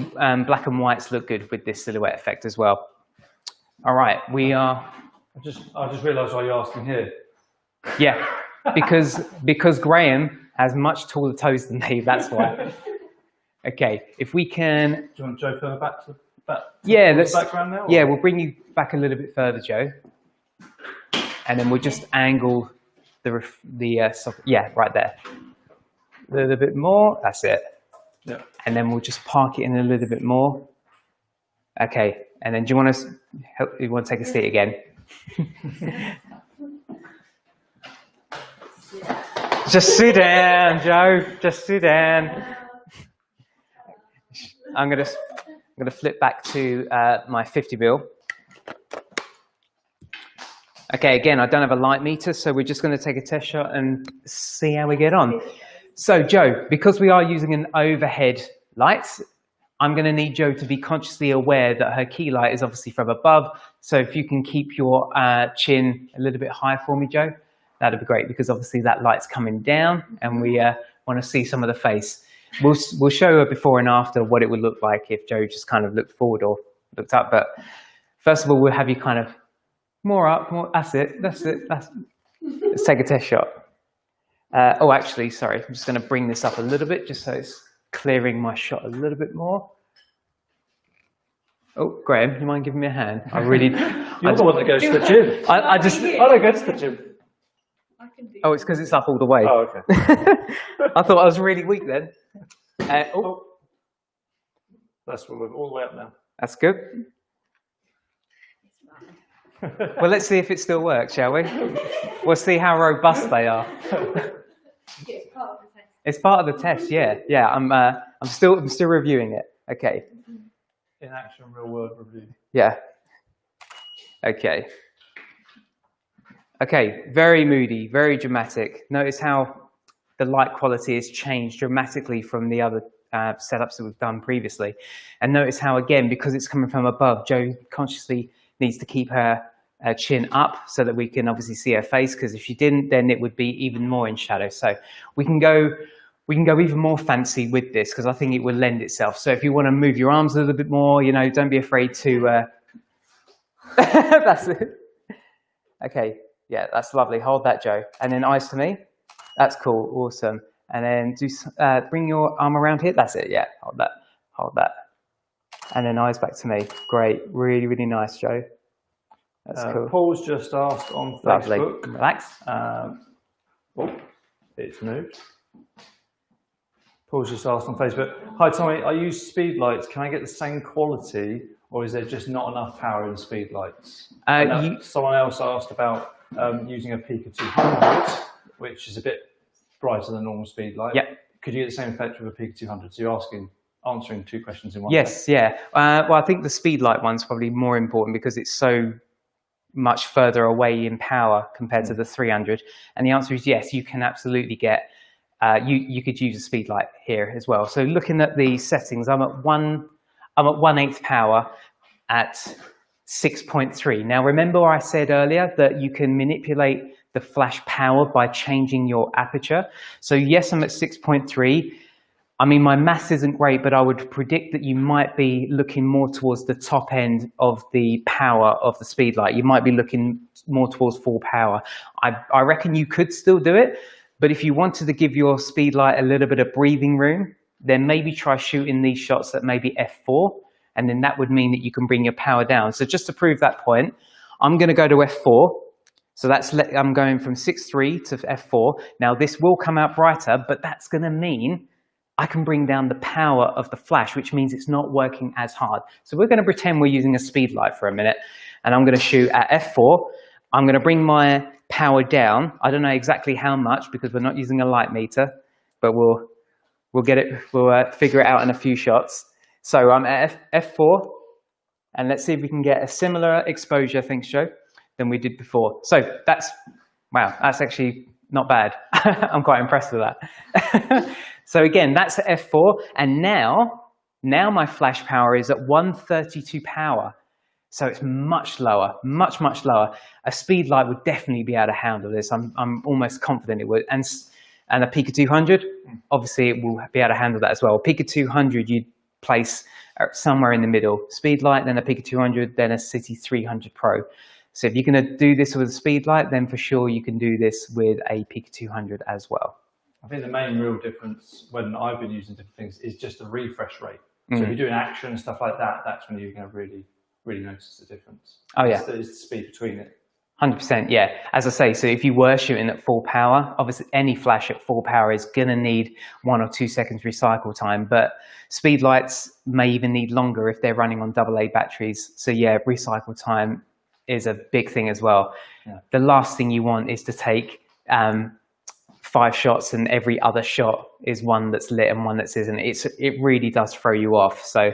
S1: black and whites look good with this silhouette effect as well. All right, we are.
S2: I just realised why you're asking here.
S1: Yeah, because Graham has much taller toes than me. That's why. Okay, if we can.
S2: Do you want Joe further back to
S1: yeah,
S2: the background now?
S1: Yeah, we'll bring you back a little bit further, Joe, and then we'll just angle yeah, right there. A little bit more. That's it.
S2: Yeah.
S1: And then we'll just park it in a little bit more. Okay, and then do you want to take a seat again? Just sit down, Joe. Just sit down. I'm gonna flip back to my 50 mil. Okay, again, I don't have a light meter, so we're just going to take a test shot and see how we get on. So, Joe, because we are using an overhead light, I'm going to need Joe to be consciously aware that her key light is obviously from above. So if you can keep your chin a little bit higher for me, Joe, that'd be great, because obviously that light's coming down and we want to see some of the face. We'll show her before and after what it would look like if Joe just kind of looked forward or looked up. But first of all, we'll have you kind of more up, more. That's it. Let's take a test shot. Oh, actually, sorry. I'm just going to bring this up a little bit just so it's clearing my shot a little bit more. Oh, Graham, you mind giving me a hand? I really.
S2: You're the one that goes to the gym.
S1: I
S2: don't go to the gym.
S1: Oh, it's because it's up all the way.
S2: Oh, okay.
S1: I thought I was really weak then. Oh,
S2: that's what we're all the way up now.
S1: that's good. Well, let's see if it still works, shall we? We'll see how robust they are. It's part of the test, yeah. Yeah, I'm still reviewing it. Okay.
S2: In action, real world review.
S1: Yeah. Okay. Okay, very moody, very dramatic. Notice how the light quality has changed dramatically from the other setups that we've done previously. And notice how, again, because it's coming from above, Joe consciously needs to keep her chin up so that we can obviously see her face, because if she didn't, then it would be even more in shadow. So we can go even more fancy with this, because I think it will lend itself. So if you want to move your arms a little bit more, you know, don't be afraid to... That's it. Okay, yeah, that's lovely. Hold that, Joe. And then eyes to me. That's cool, awesome. And then bring your arm around here. That's it, yeah, hold that. And then eyes back to me. Great, really, really nice, Joe. That's cool.
S2: Paul's just asked on
S1: Lovely.
S2: Facebook.
S1: Relax.
S2: It's moved. Paul's just asked on Facebook. Hi Tommy, I use speed lights. Can I get the same quality, or is there just not enough power in speed lights? Someone else asked about using a Pika 200, which is a bit brighter than normal speed light.
S1: Yep.
S2: Could you get the same effect with a Pika 200? So you're answering two questions in one.
S1: Yes, yeah. Well, I think the speed light one's probably more important because it's so much further away in power compared to the 300. And the answer is yes, you can absolutely get, you could use a speed light here as well. So looking at the settings, I'm at 1/8 power at 6.3. Now, remember I said earlier that you can manipulate the flash power by changing your aperture. So yes, I'm at 6.3. I mean, my maths isn't great, but I would predict that you might be looking more towards the top end of the power of the speed light. You might be looking more towards full power. I reckon you could still do it, but if you wanted to give your speed light a little bit of breathing room, then maybe try shooting these shots at maybe f4, and then that would mean that you can bring your power down. So just to prove that point, I'm going to go to f4. So I'm going from 6.3 to f4. Now this will come out brighter, but that's going to mean I can bring down the power of the flash, which means it's not working as hard. So we're going to pretend we're using a speed light for a minute, and I'm going to shoot at f4. I'm going to bring my power down. I don't know exactly how much because we're not using a light meter, but we'll get it. We'll figure it out in a few shots. So I'm at f4, and let's see if we can get a similar exposure, thanks, Joe, than we did before. So that's actually not bad. I'm quite impressed with that. So again, that's at f4, and now my flash power is at 132 power. So it's much lower, much lower. A speed light would definitely be able to handle this. I'm almost confident it would. And a Pika 200, obviously it will be able to handle that as well. Pika 200, place somewhere in the middle. Speedlight, then a Pika 200, then a City 300 Pro. So if you're going to do this with a Speedlight, then for sure you can do this with a Pika 200 as well.
S2: I think the main real difference when I've been using different things is just the refresh rate. So if you're doing action and stuff like that, that's when you're going to really notice the difference.
S1: Oh yeah,
S2: it's the speed between it.
S1: 100%, yeah. As I say, so if you were shooting at full power, obviously any flash at full power is going to need 1 or 2 seconds recycle time, but speed lights may even need longer if they're running on AA batteries. So yeah, recycle time is a big thing as well. Yeah. The last thing you want is to take 5 shots and every other shot is one that's lit and one that isn't. It really does throw you off. So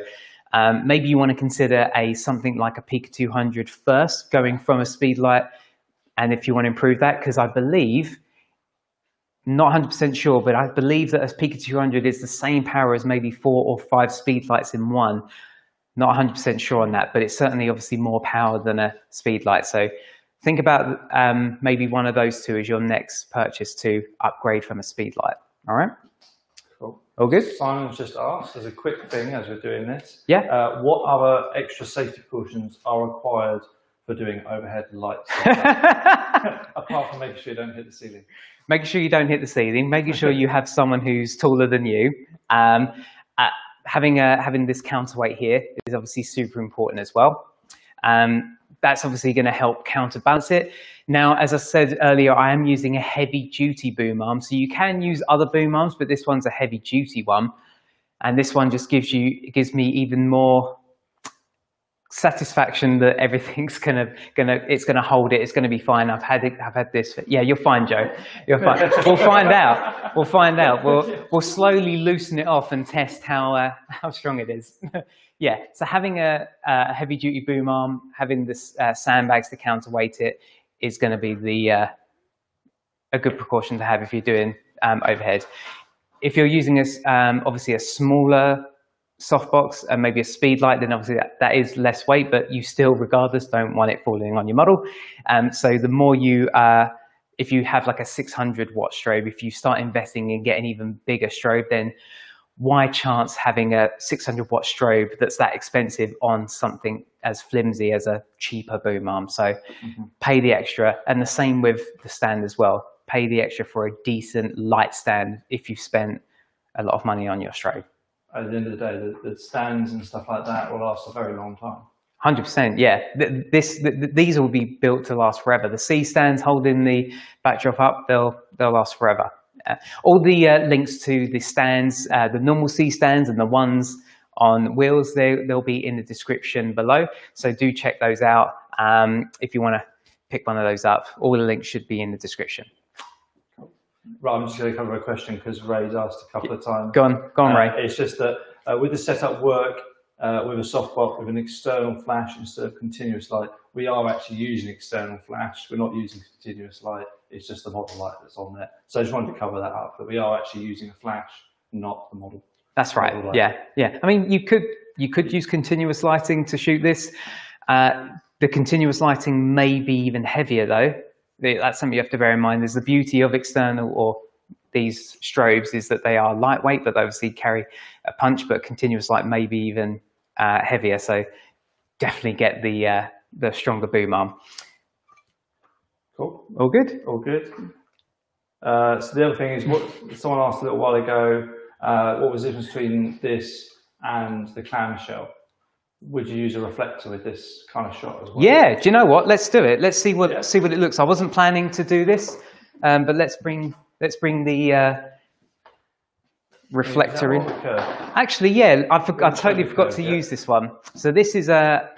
S1: maybe you want to consider something like a Pika 200 first, going from a speed light. And if you want to improve that, because I believe, not 100% sure, but I believe that a Pika 200 is the same power as maybe 4 or 5 speed lights in one. Not 100% sure on that, but it's certainly obviously more power than a speed light. So think about maybe one of those two as your next purchase to upgrade from a speed light. All right.
S2: Cool.
S1: All good?
S2: Simon's just asked, as a quick thing as we're doing this,
S1: yeah.
S2: What other extra safety precautions are required for doing overhead lights? Apart from making sure you don't hit the ceiling.
S1: Making sure you don't hit the ceiling, making sure you have someone who's taller than you. Having this counterweight here is obviously super important as well. That's obviously going to help counterbalance it. Now, as I said earlier, I am using a heavy duty boom arm. So you can use other boom arms, but this one's a heavy duty one. And this one just gives me even more satisfaction that everything's gonna hold it. It's gonna be fine. I've had this. Yeah, you're fine, Joe. You're fine. We'll find out. We'll find out. We'll slowly loosen it off and test how strong it is. Yeah. So having a heavy duty boom arm, having this sandbags to counterweight it is going to be a good precaution to have if you're doing overhead. If you're using obviously a smaller softbox and maybe a speed light, then obviously that is less weight, but you still regardless don't want it falling on your model. So the more if you have like a 600 watt strobe, if you start investing in getting even bigger strobe, then why chance having a 600 watt strobe that's that expensive on something as flimsy as a cheaper boom arm? So pay the extra, and the same with the stand as well. Pay the extra for a decent light stand if you've spent a lot of money on your strobe.
S2: At the end of the day, the stands and stuff like that will last a very long time.
S1: 100%, yeah. These will be built to last forever. The C stands holding the backdrop up, they'll last forever. All the links to the stands, the normal C stands and the ones on wheels, they'll be in the description below. So do check those out if you want to pick one of those up. All the links should be in the description.
S2: Right, I'm just going to cover a question because Ray's asked a couple of times.
S1: Go on, Ray.
S2: It's just that with the setup work, with a softbox, with an external flash instead of continuous light, we are actually using external flash. We're not using continuous light. It's just the model light that's on there. So I just wanted to cover that up, that we are actually using a flash, not the model. That's right. Model
S1: yeah. I mean, you could use continuous lighting to shoot this. The continuous lighting may be even heavier though. That's something you have to bear in mind. There's the beauty of external or these strobes is that they are lightweight, but they obviously carry a punch, but continuous light may be even heavier. So definitely get the stronger boom arm.
S2: Cool.
S1: All good?
S2: All good. So the other thing is what someone asked a little while ago, what was the difference between this and the clamshell? Would you use a reflector with this kind of shot as well? Yeah,
S1: do you know what? Let's do it. Let's see what it looks. I wasn't planning to do this, but let's bring the reflector in. Actually, yeah, I totally forgot to use this one. So this is a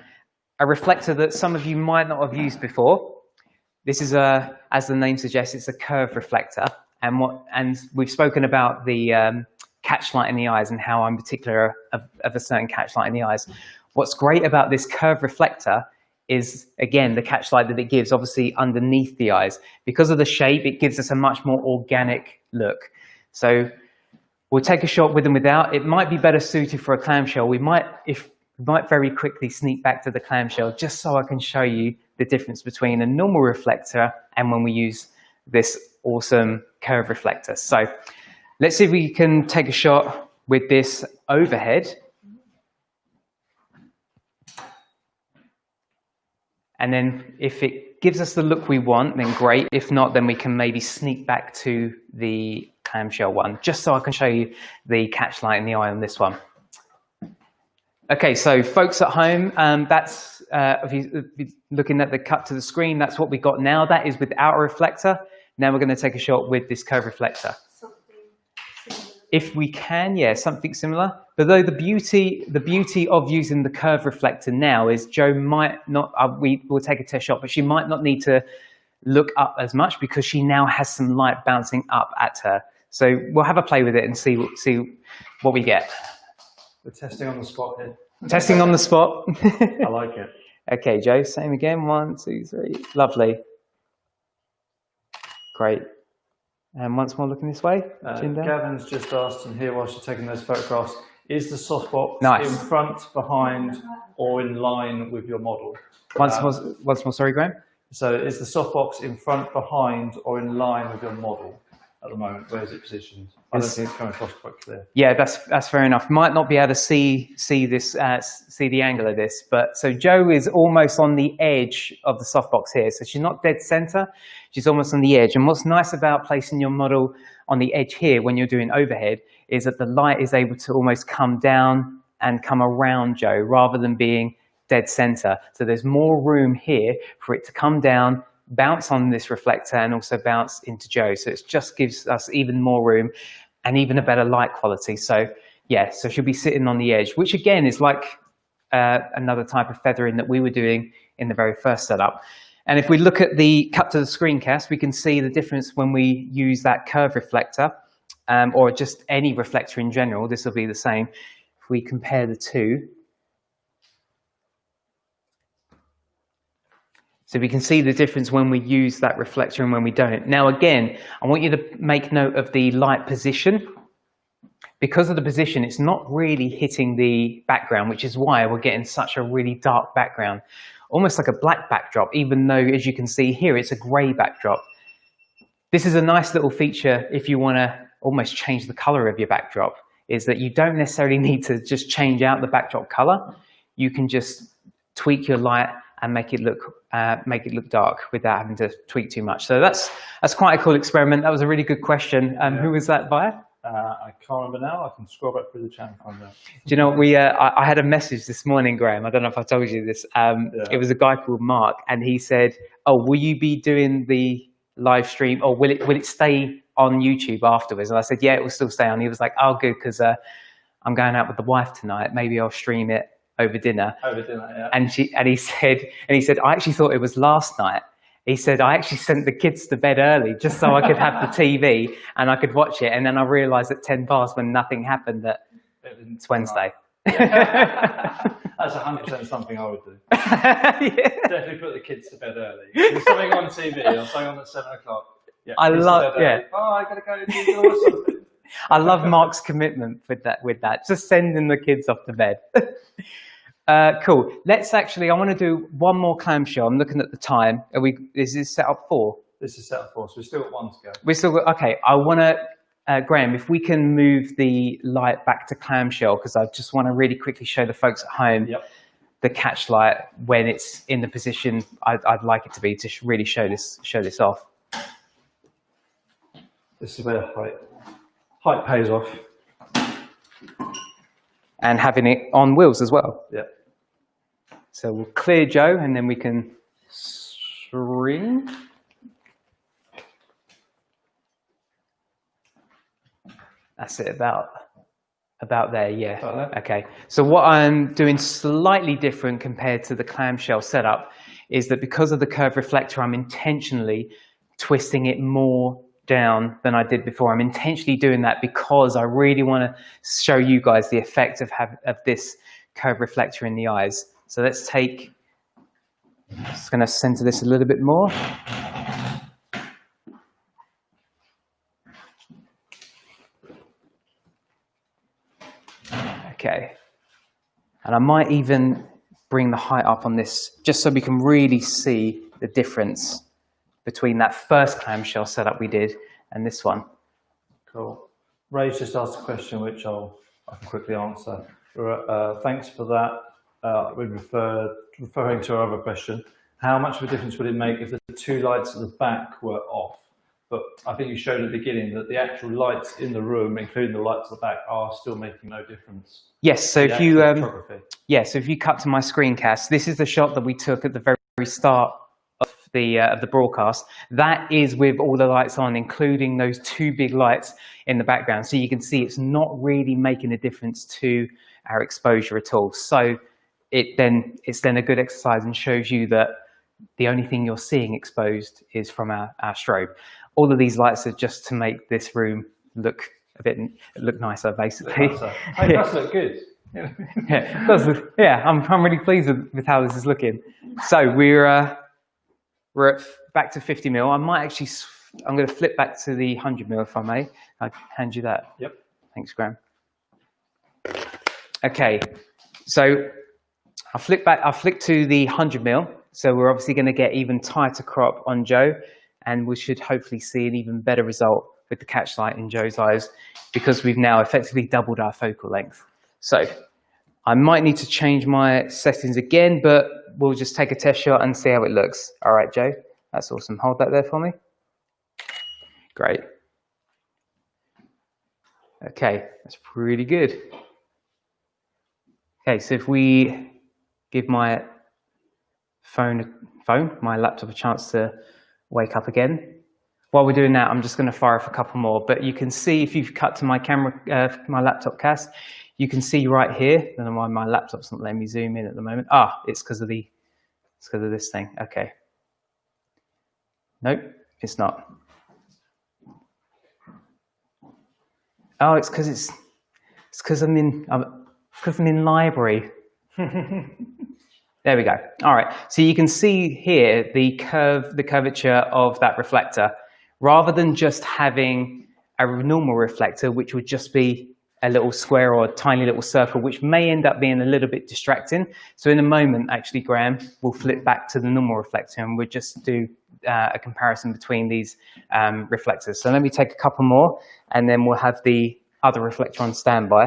S1: reflector that some of you might not have used before. This is as the name suggests, it's a curved reflector, and we've spoken about the catch light in the eyes and how I'm particular of a certain catch light in the eyes. What's great about this curved reflector is, again, the catch light that it gives, obviously underneath the eyes. Because of the shape, it gives us a much more organic look. So we'll take a shot with and without. It might be better suited for a clamshell. We might very quickly sneak back to the clamshell just so I can show you the difference between a normal reflector and when we use this awesome curved reflector. So let's see if we can take a shot with this overhead. And then if it gives us the look we want, then great. If not, then we can maybe sneak back to the clamshell one, just so I can show you the catch light in the eye on this one. Okay, so folks at home, that's, if you're looking at the cut to the screen, that's what we got now. That is without a reflector. Now we're going to take a shot with this curved reflector. If we can, yeah, something similar. But though the beauty of using the curved reflector now is Jo might not, we will take a test shot, but she might not need to look up as much because she now has some light bouncing up at her. So we'll have a play with it and see what we get.
S2: We're testing on the spot here.
S1: Testing on the spot.
S2: I like it.
S1: Okay, Jo, same again. 1, 2, 3. Lovely. Great. And once more, looking this way.
S2: Gavin's just asked, and here whilst you're taking those photographs, is the softbox
S1: Nice.
S2: in front, behind, or in line with your model?
S1: Once more, sorry, Graham.
S2: So is the softbox in front, behind, or in line with your model at the moment? Where is it positioned? I don't think it's coming across quite clear.
S1: Yeah, that's fair enough. Might not be able to see this, see the angle of this, but so Jo is almost on the edge of the softbox here. So she's not dead center, she's almost on the edge. And what's nice about placing your model on the edge here when you're doing overhead is that the light is able to almost come down and come around Jo rather than being dead center. So there's more room here for it to come down, bounce on this reflector, and also bounce into Jo. So it just gives us even more room and even a better light quality. So yeah, so she'll be sitting on the edge, which again is like another type of feathering that we were doing in the very first setup. And if we look at the cut to the screencast, we can see the difference when we use that curve reflector or just any reflector in general. This will be the same. If we compare the two, so we can see the difference when we use that reflector and when we don't. Now again, I want you to make note of the light position. Because of the position, it's not really hitting the background, which is why we're getting such a really dark background. Almost like a black backdrop, even though, as you can see here, it's a grey backdrop. This is a nice little feature if you want to almost change the colour of your backdrop, is that you don't necessarily need to just change out the backdrop colour. You can just tweak your light and make it look dark without having to tweak too much. So that's quite a cool experiment. That was a really good question. Who was that by?
S2: I can't remember now. I can scroll back through the channel. Do
S1: you know what, I had a message this morning, Graham. I don't know if I told you this. It was a guy called Mark, and he said, "Oh, will you be doing the live stream, or will it stay on YouTube afterwards?" And I said, "Yeah, it will still stay on." He was like, "Oh, good, because I'm going out with the wife tonight. Maybe I'll stream it over dinner."
S2: Over dinner, yeah.
S1: And he said, "I actually thought it was last night." He said, "I actually sent the kids to bed early just so I could have the TV and I could watch it. And then I realised at 10 past when nothing happened that it's Wednesday."
S2: That's 100% something I would do. Yeah. Definitely put the kids to bed early. There's something on TV, or something on at 7 o'clock. Yeah,
S1: I love, yeah.
S2: Oh, I gotta go do something.
S1: I love Mark's commitment with that. Just sending the kids off to bed. Cool. Let's actually, I want to do one more clamshell. I'm looking at the time. Is this set up 4?
S2: This is set up 4, so we're still at 1 to go.
S1: We're still, okay. I want to, Graham, if we can move the light back to clamshell, because I just want to really quickly show the folks at home the catch light when it's in the position I'd like it to be, to really show this off.
S2: This is where height pays off.
S1: And having it on wheels as well.
S2: Yeah.
S1: So we'll clear Jo, and then we can screen. That's it, about there, yeah.
S2: About there.
S1: Okay. So what I'm doing slightly different compared to the clamshell setup is that because of the curved reflector, I'm intentionally twisting it more down than I did before. I'm intentionally doing that because I really want to show you guys the effect of this curved reflector in the eyes. So let's take, just going to center this a little bit more. Okay. And I might even bring the height up on this just so we can really see the difference between that first clamshell setup we did and this one.
S2: Cool. Ray's just asked a question which I can quickly answer. Thanks for that. We're referring to our other question. how much of a difference would it make if the two lights at the back were off? But I think you showed at the beginning that the actual lights in the room, including the lights at the back, are still making no difference.
S1: Yes, so if you
S2: photography.
S1: so if you cut to my screencast, this is the shot that we took at the very start of the broadcast. That is with all the lights on, including those two big lights in the background. So you can see it's not really making a difference to our exposure at all. So it's then a good exercise and shows you that the only thing you're seeing exposed is from our strobe. All of these lights are just to make this room look nicer, basically.
S2: It does look good.
S1: Yeah, it does look, yeah, I'm really pleased with how this is looking. So we're back to 50 mil. I'm going to flip back to the 100 mil if I may. I'll hand you that.
S2: Yep.
S1: Thanks, Graham. Okay, so I'll flick to the 100 mil. So we're obviously going to get even tighter crop on Joe, and we should hopefully see an even better result with the catch light in Joe's eyes because we've now effectively doubled our focal length. So I might need to change my settings again, but we'll just take a test shot and see how it looks. All right, Joe, that's awesome. Hold that there for me. Great. Okay, that's pretty good. Okay, so if we give my my laptop a chance to wake up again. While we're doing that, I'm just going to fire off a couple more, but you can see if you've cut to my camera, my laptop cast, you can see right here, I don't know why my laptop's not letting me zoom in at the moment. It's because of this thing. Okay. Nope, it's not. Oh, it's because I'm in library. There we go. All right. So you can see here the curvature of that reflector, rather than just having a normal reflector, which would just be a little square or a tiny little circle, which may end up being a little bit distracting. So in a moment, actually, Graham, we'll flip back to the normal reflector and we'll just do a comparison between these reflectors. So let me take a couple more and then we'll have the other reflector on standby.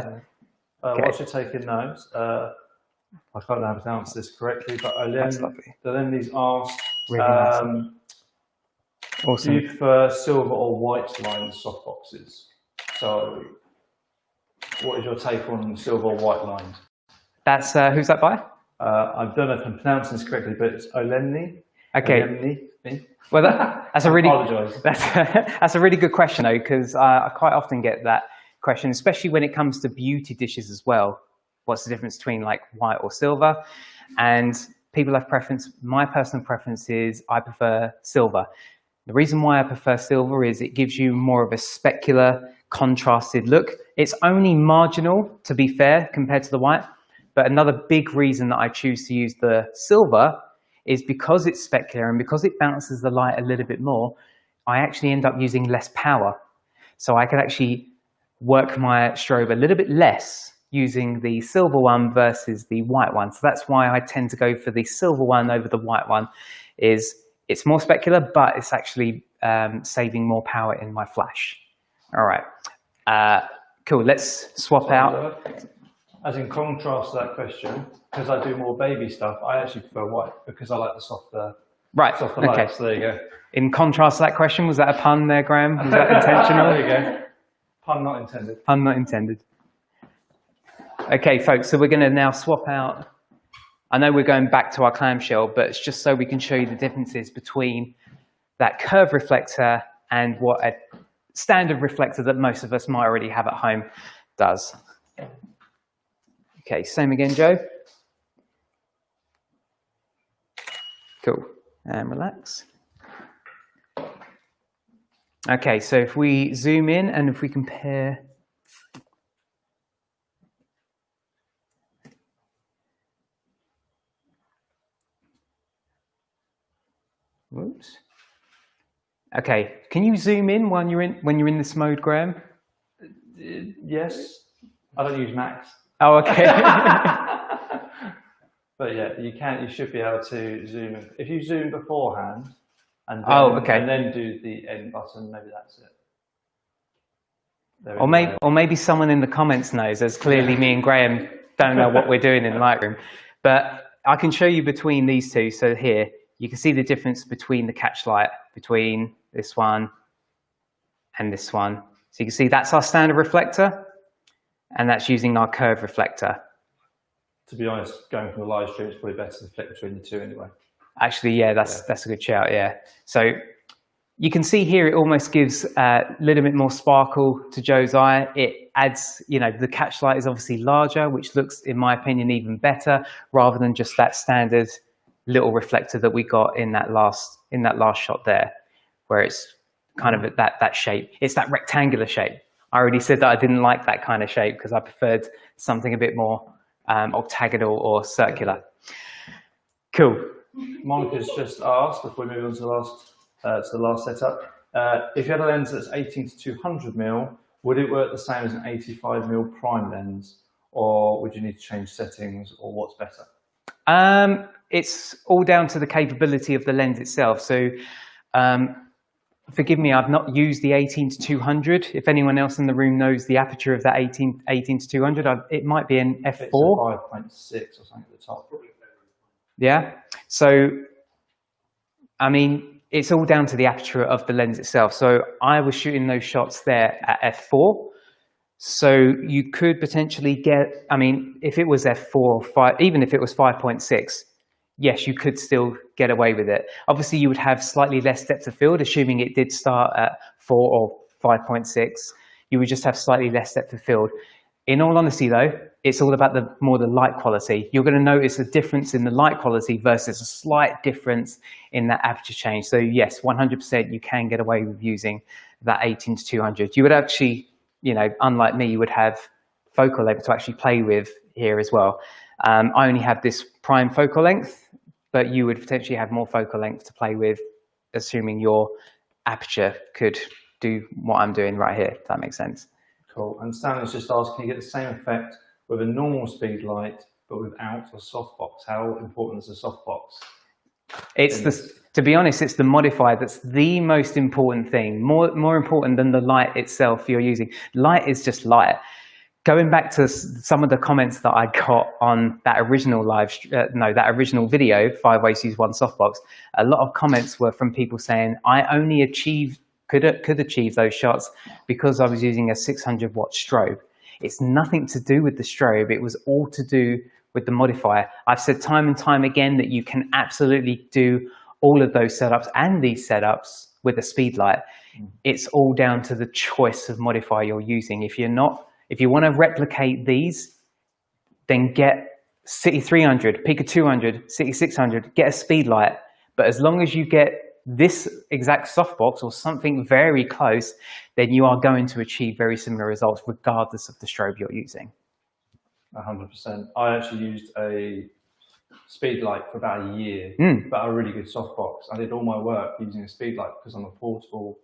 S2: Okay. Whilst you're taking notes, I can't know how to pronounce this correctly, but Olendi's asked,
S1: really nice. Awesome.
S2: Do you prefer silver or white lined softboxes? So what is your take on silver or white lined? That's
S1: who's that by?
S2: I don't know if I'm pronouncing this correctly, but it's Olendi.
S1: Okay.
S2: Olendi.
S1: Well, that's a really
S2: apologise.
S1: That's a really good question though, because I quite often get that question, especially when it comes to beauty dishes as well. What's the difference between like white or silver? And people have preference. My personal preference is I prefer silver. The reason why I prefer silver is it gives you more of a specular, contrasted look. It's only marginal, to be fair, compared to the white. But another big reason that I choose to use the silver is because it's specular and because it bounces the light a little bit more, I actually end up using less power. So I can actually work my strobe a little bit less using the silver one versus the white one. So that's why I tend to go for the silver one over the white one. It's more specular, but it's actually saving more power in my flash. All right, cool. Let's swap out.
S2: As in contrast to that question, because I do more baby stuff, I actually prefer white because I like the softer lights. So there you go.
S1: In contrast to that question, was that a pun there, Graham? Was that intentional?
S2: There you go. Pun not intended.
S1: Pun not intended. Okay, folks, so we're going to now swap out. I know we're going back to our clamshell, but it's just so we can show you the differences between that curved reflector and what a standard reflector that most of us might already have at home does. Okay, same again, Joe. Cool, and relax. Okay, so if we zoom in and if we compare. Whoops. Okay, can you zoom in when you're in this mode, Graham?
S2: Yes, I don't use Max.
S1: Oh, okay.
S2: But yeah, you should be able to zoom in. If you zoom beforehand and then do the end button, maybe that's it.
S1: Or maybe someone in the comments knows, as clearly me and Graham don't know what we're doing in Lightroom. But I can show you between these two. So here, you can see the difference between the catch light between this one and this one. So you can see that's our standard reflector, and that's using our curved reflector.
S2: To be honest, going from the live stream, it's probably better to flick between the two anyway.
S1: Actually, yeah, that's a good shout, yeah. So you can see here it almost gives a little bit more sparkle to Joe's eye. It adds, you know, the catch light is obviously larger, which looks, in my opinion, even better, rather than just that standard little reflector that we got in that last shot there, where it's kind of that shape. It's that rectangular shape. I already said that I didn't like that kind of shape because I preferred something a bit more octagonal or circular. Cool.
S2: Monica's just asked, before we move on to the last setup, if you had a lens that's 18 to 200 mil, would it work the same as an 85 mil prime lens, or would you need to change settings, or what's better?
S1: It's all down to the capability of the lens itself. So forgive me, I've not used the 18 to 200. If anyone else in the room knows the aperture of that 18 to 200, it might be an f4.
S2: It's a 5.6 or something at the top.
S1: Yeah. So, I mean, it's all down to the aperture of the lens itself. So I was shooting those shots there at f4. So you could potentially get, I mean, if it was f4 or 5, even if it was 5.6, yes, you could still get away with it. Obviously, you would have slightly less depth of field, assuming it did start at 4 or 5.6. You would just have slightly less depth of field. In all honesty, though, it's all about the light quality. You're going to notice a difference in the light quality versus a slight difference in that aperture change. So yes, 100% you can get away with using that 18 to 200. You would actually, you know, unlike me, you would have focal length to actually play with here as well. I only have this prime focal length, but you would potentially have more focal length to play with, assuming your aperture could do what I'm doing right here, if that makes sense.
S2: Cool. And Stanley's just asked, can you get the same effect with a normal speed light, but without a softbox? How important is a softbox?
S1: To be honest, it's the modifier that's the most important thing, more important than the light itself you're using. Light is just light. Going back to some of the comments that I got on that original that original video, 5 ways to use one softbox, a lot of comments were from people saying, I only could achieve those shots because I was using a 600 watt strobe. It's nothing to do with the strobe. It was all to do with the modifier. I've said time and time again that you can absolutely do all of those setups and these setups with a speed light. It's all down to the choice of modifier you're using. If you want to replicate these, then get City 300, Pika 200, City 600, get a speed light. But as long as you get this exact softbox or something very close, then you are going to achieve very similar results regardless of the strobe you're using.
S2: 100%. I actually used a speed light for about a year, but a really good softbox. I did all my work using a speed light because I'm a portable,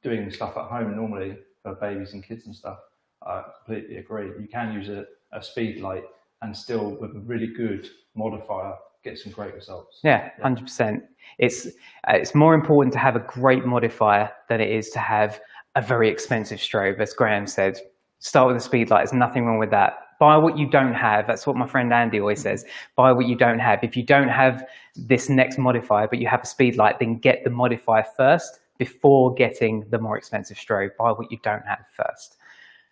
S2: doing stuff at home normally for babies and kids and stuff. I completely agree. You can use a speed light and still, with a really good modifier, get some great results. Yeah,
S1: 100%. It's more important to have a great modifier than it is to have a very expensive strobe. As Graham said, start with a speed light. There's nothing wrong with that. Buy what you don't have. That's what my friend Andy always says. Buy what you don't have. If you don't have this next modifier, but you have a speed light, then get the modifier first before getting the more expensive strobe. Buy what you don't have first.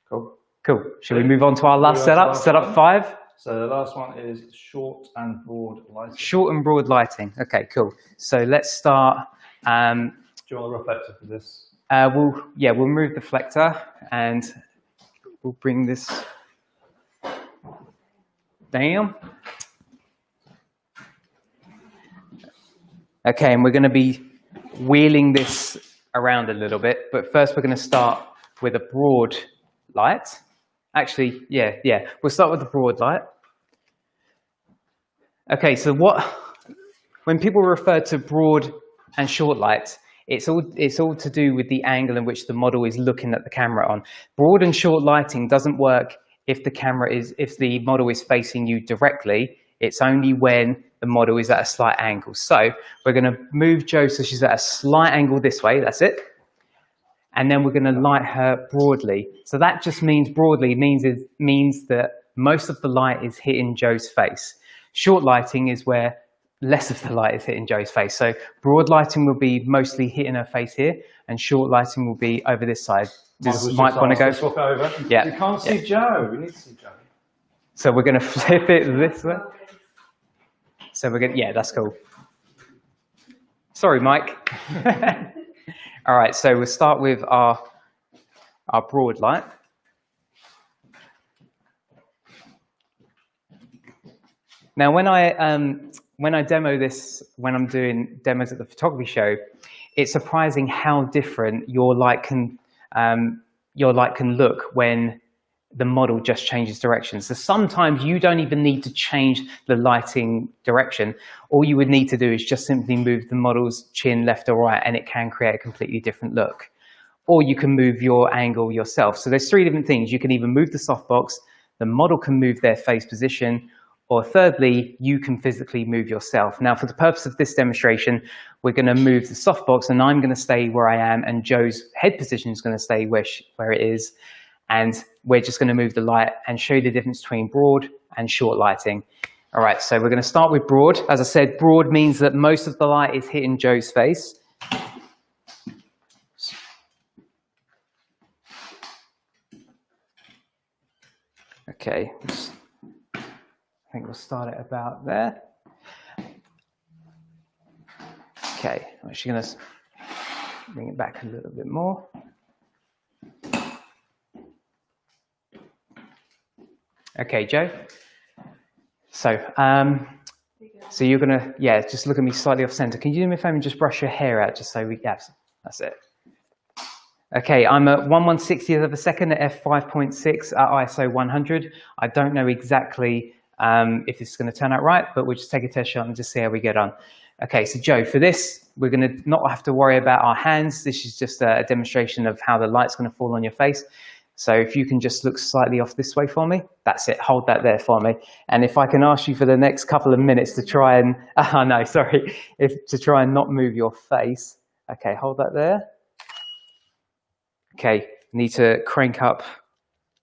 S1: Cool. Shall we move on to our last setup? Setup 5?
S2: So the last one is short and broad lighting.
S1: Short and broad lighting. Okay, cool. So let's start.
S2: Do you want a reflector for this?
S1: We'll remove the reflector and we'll bring this down. Okay, and we're going to be wheeling this around a little bit, but first we're going to start with a broad light. Actually, we'll start with the broad light. Okay, so when people refer to broad and short lights, it's all to do with the angle in which the model is looking at the camera on. Broad and short lighting doesn't work if the model is facing you directly. It's only when the model is at a slight angle. So we're going to move Jo so she's at a slight angle this way. That's it. And then we're going to light her broadly. So that just means broadly means that most of the light is hitting Jo's face. Short lighting is where less of the light is hitting Joe's face. So broad lighting will be mostly hitting her face here, and short lighting will be over this side. Does Mike want to go?
S2: Swap over.
S1: Yeah.
S2: We can't see Joe. We need to see Joe.
S1: So we're going to flip it this way. So we're going to, yeah, that's cool. Sorry, Mike. All right, so we'll start with our broad light. Now, when I demo this, when I'm doing demos at the photography show, it's surprising how different your light can look when the model just changes direction. So sometimes you don't even need to change the lighting direction. All you would need to do is just simply move the model's chin left or right, and it can create a completely different look. Or you can move your angle yourself. So there's three different things. You can either move the softbox, the model can move their face position, or thirdly, you can physically move yourself. Now, for the purpose of this demonstration, we're going to move the softbox, and I'm going to stay where I am, and Joe's head position is going to stay where it is. And we're just going to move the light and show you the difference between broad and short lighting. All right, so we're going to start with broad. As I said, broad means that most of the light is hitting Joe's face. Okay, I think we'll start it about there. Okay, I'm actually going to bring it back a little bit more. Okay, Joe. So you're gonna, just look at me slightly off center. Can you do me a favor and just brush your hair out, just so we, that's it. Okay, I'm at 1/160th of a second at f5.6 at ISO 100. I don't know exactly if this is going to turn out right, but we'll just take a test shot and just see how we get on. Okay, so Joe, for this, we're going to not have to worry about our hands. This is just a demonstration of how the light's going to fall on your face. So if you can just look slightly off this way for me, that's it, hold that there for me. And if I can ask you for the next couple of minutes to try and, to try and not move your face. Okay, hold that there. Okay, need to crank up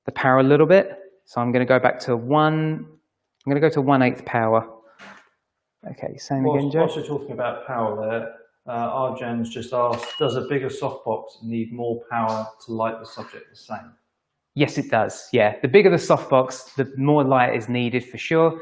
S1: the power a little bit. So I'm going to go back to 1/8 power. Okay, same again, Joe.
S2: Whilst you're talking about power there, Arjan's just asked, does a bigger softbox need more power to light the subject the same?
S1: Yes, it does. Yeah, the bigger the softbox, the more light is needed for sure.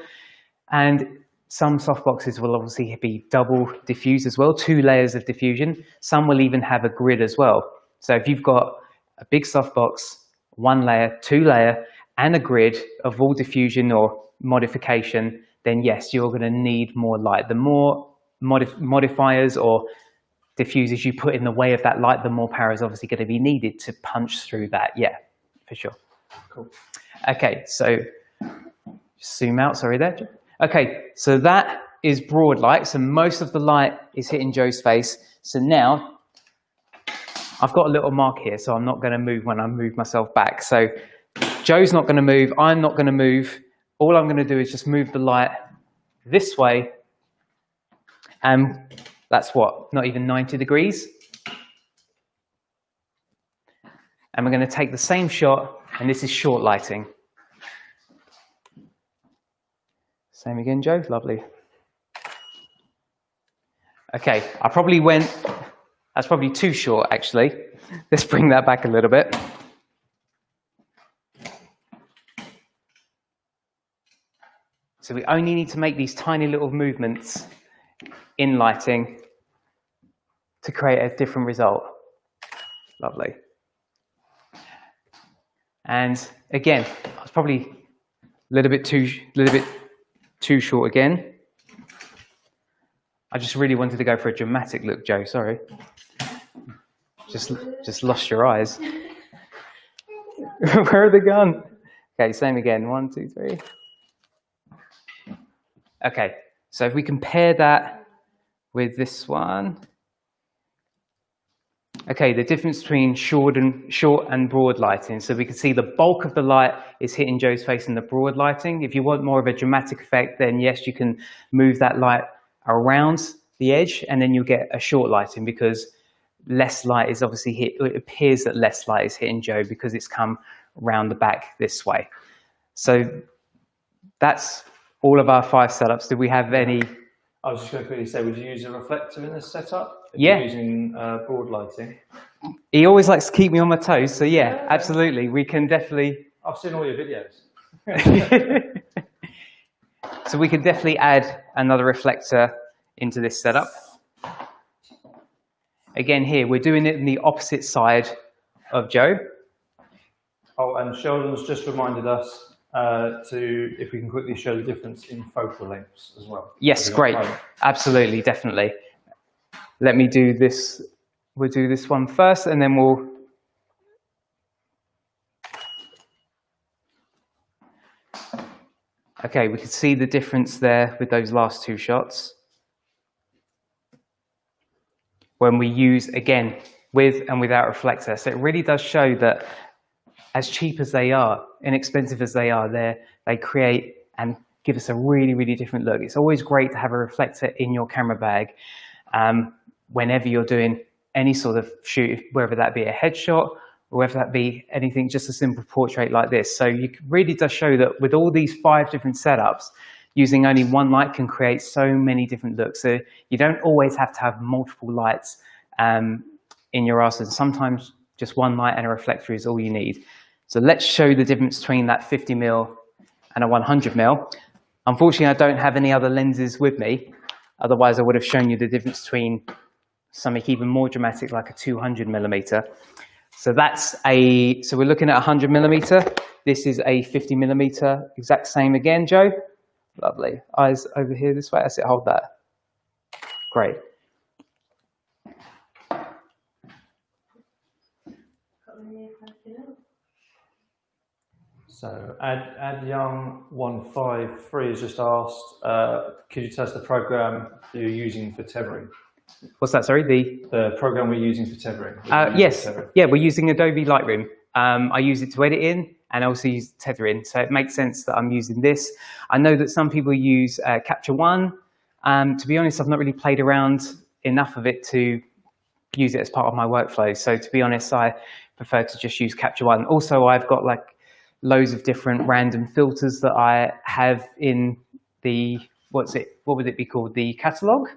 S1: And some softboxes will obviously be double diffused as well, 2 layers of diffusion. Some will even have a grid as well. So if you've got a big softbox, 1 layer, 2 layer, and a grid of all diffusion or modification, then yes, you're going to need more light. The more modifiers or diffusers you put in the way of that light, the more power is obviously going to be needed to punch through that. Yeah, for sure.
S2: Cool.
S1: Okay, so just zoom out, sorry there. Okay, so that is broad light. So most of the light is hitting Joe's face. So now I've got a little mark here, so I'm not going to move when I move myself back. So Joe's not going to move, I'm not going to move. All I'm going to do is just move the light this way, and that's what, not even 90 degrees. And we're going to take the same shot, and this is short lighting. Same again, Joe, lovely. Okay, I probably went, that's probably too short actually. Let's bring that back a little bit. So we only need to make these tiny little movements in lighting to create a different result. Lovely. And again, it's probably a little bit too short again. I just really wanted to go for a dramatic look, Joe, sorry. Just lost your eyes. Where are they gone? Okay, same again, 1, 2, 3. Okay, so if we compare that with this one. Okay, the difference between short and broad lighting. So we can see the bulk of the light is hitting Joe's face in the broad lighting. If you want more of a dramatic effect, then yes, you can move that light around the edge, and then you'll get a short lighting because less light is obviously hit. It appears that less light is hitting Joe because it's come around the back this way. So that's all of our 5 setups. Do we have any
S2: I was just going to quickly say, would you use a reflector in this setup? If
S1: Yeah.
S2: you're using broad lighting.
S1: He always likes to keep me on my toes, so yeah, absolutely. We can definitely.
S2: I've seen all your videos.
S1: So we can definitely add another reflector into this setup. Again, here we're doing it in the opposite side of Joe.
S2: Oh, and Sheldon's just reminded us if we can quickly show the difference in focal lengths as well.
S1: Yes, great. Absolutely, definitely. Let me do this. We'll do this one first, and then we'll. Okay, we can see the difference there with those last two shots. When we use, again, with and without reflector. So it really does show that as cheap as they are, inexpensive as they are, they create and give us a really, really different look. It's always great to have a reflector in your camera bag whenever you're doing any sort of shoot, whether that be a headshot or whether that be anything, just a simple portrait like this. So you really does show that with all these 5 different setups, using only one light can create so many different looks. So you don't always have to have multiple lights in your arsenal. Sometimes just one light and a reflector is all you need. So let's show the difference between that 50mm and a 100mm. Unfortunately, I don't have any other lenses with me. Otherwise, I would have shown you the difference between something even more dramatic like a 200mm. So so we're looking at 100mm. This is a 50mm, exact same again, Joe. Lovely. Eyes over here this way. That's it, hold that. Great.
S2: So AdYoung153 has just asked, could you tell us the program you're using for tethering?
S1: What's that, sorry?
S2: The program we're using for tethering.
S1: Yes, yeah, we're using Adobe Lightroom. I use it to edit in and also use tethering. So it makes sense that I'm using this. I know that some people use Capture One. To be honest, I've not really played around enough of it to use it as part of my workflow. So to be honest, I prefer to just use Capture One. Also, I've got like loads of different random filters that I have in the, what would it be called? The catalog?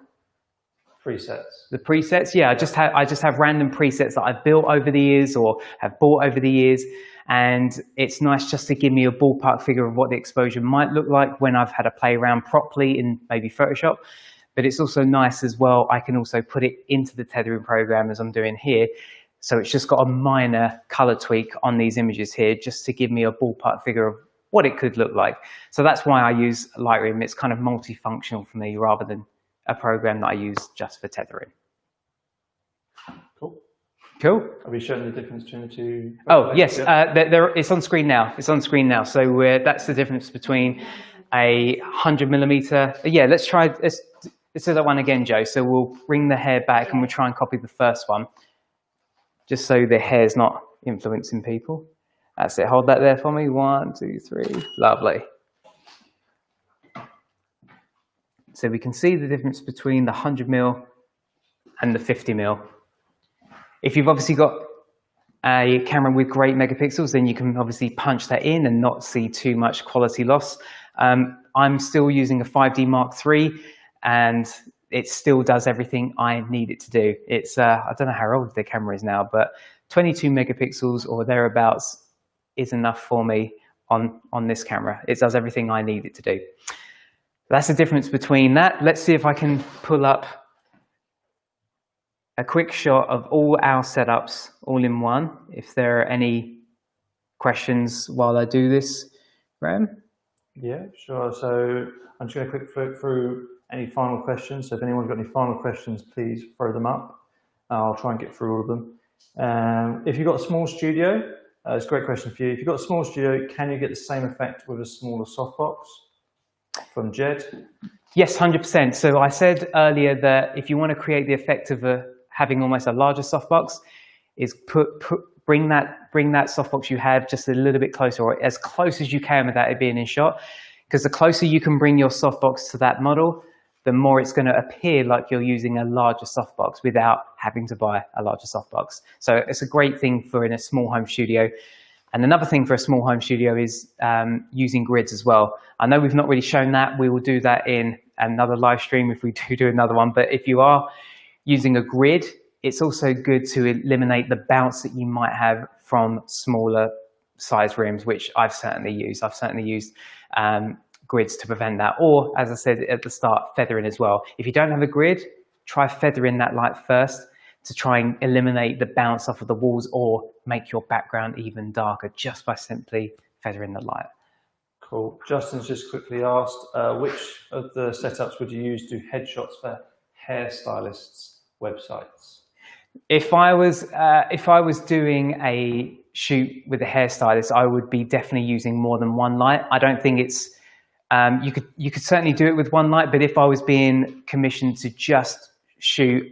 S2: Presets.
S1: The presets, yeah. I just have random presets that I've built over the years or have bought over the years, and it's nice just to give me a ballpark figure of what the exposure might look like when I've had to play around properly in maybe Photoshop. But it's also nice as well, I can also put it into the tethering program as I'm doing here. So it's just got a minor color tweak on these images here just to give me a ballpark figure of what it could look like. So that's why I use Lightroom. It's kind of multifunctional for me rather than a program that I use just for tethering.
S2: Cool.
S1: Cool.
S2: Are we showing the difference between the two?
S1: Oh, yes. It's on screen now. It's on screen now. So that's the difference between a 100mm. Yeah, let's do that one again, Joe. So we'll bring the hair back and we'll try and copy the first one, just so the hair's not influencing people. That's it. Hold that there for me. 1, 2, 3. Lovely. So we can see the difference between the 100mm and the 50mm. If you've obviously got a camera with great megapixels, then you can obviously punch that in and not see too much quality loss. I'm still using a 5D Mark III, and it still does everything I need it to do. It's, I don't know how old the camera is now, but 22 megapixels or thereabouts is enough for me on this camera. It does everything I need it to do. That's the difference between that. Let's see if I can pull up a quick shot of all our setups all in one. If there are any questions while I do this, Graham?
S2: Yeah, sure. So I'm just going to quick flip through any final questions. So if anyone's got any final questions, please throw them up. I'll try and get through all of them. If you've got a small studio, it's a great question for you. If you've got a small studio, can you get the same effect with a smaller softbox? From Jed? Yes, 100%. So I said earlier that if you want to create the effect of having almost a larger softbox, is bring that softbox you have just a little bit closer, or as close as you can without it being in shot. Because the closer you can bring your softbox to that model, the more it's going to appear like you're using a larger softbox without having to buy a larger softbox. So it's a great thing for in a small home studio.
S1: And another thing for a small home studio is using grids as well. I know we've not really shown that. We will do that in another live stream if we do another one. But if you are using a grid, it's also good to eliminate the bounce that you might have from smaller size rooms, which I've certainly used. I've certainly used grids to prevent that. Or, as I said at the start, feathering as well. If you don't have a grid, try feathering that light first to try and eliminate the bounce off of the walls or make your background even darker just by simply feathering the light.
S2: Cool. Justin's just quickly asked, which of the setups would you use to do headshots for hairstylists' websites?
S1: If I was doing a shoot with a hairstylist, I would be definitely using more than one light. I don't think it's you could certainly do it with one light, but if I was being commissioned to just shoot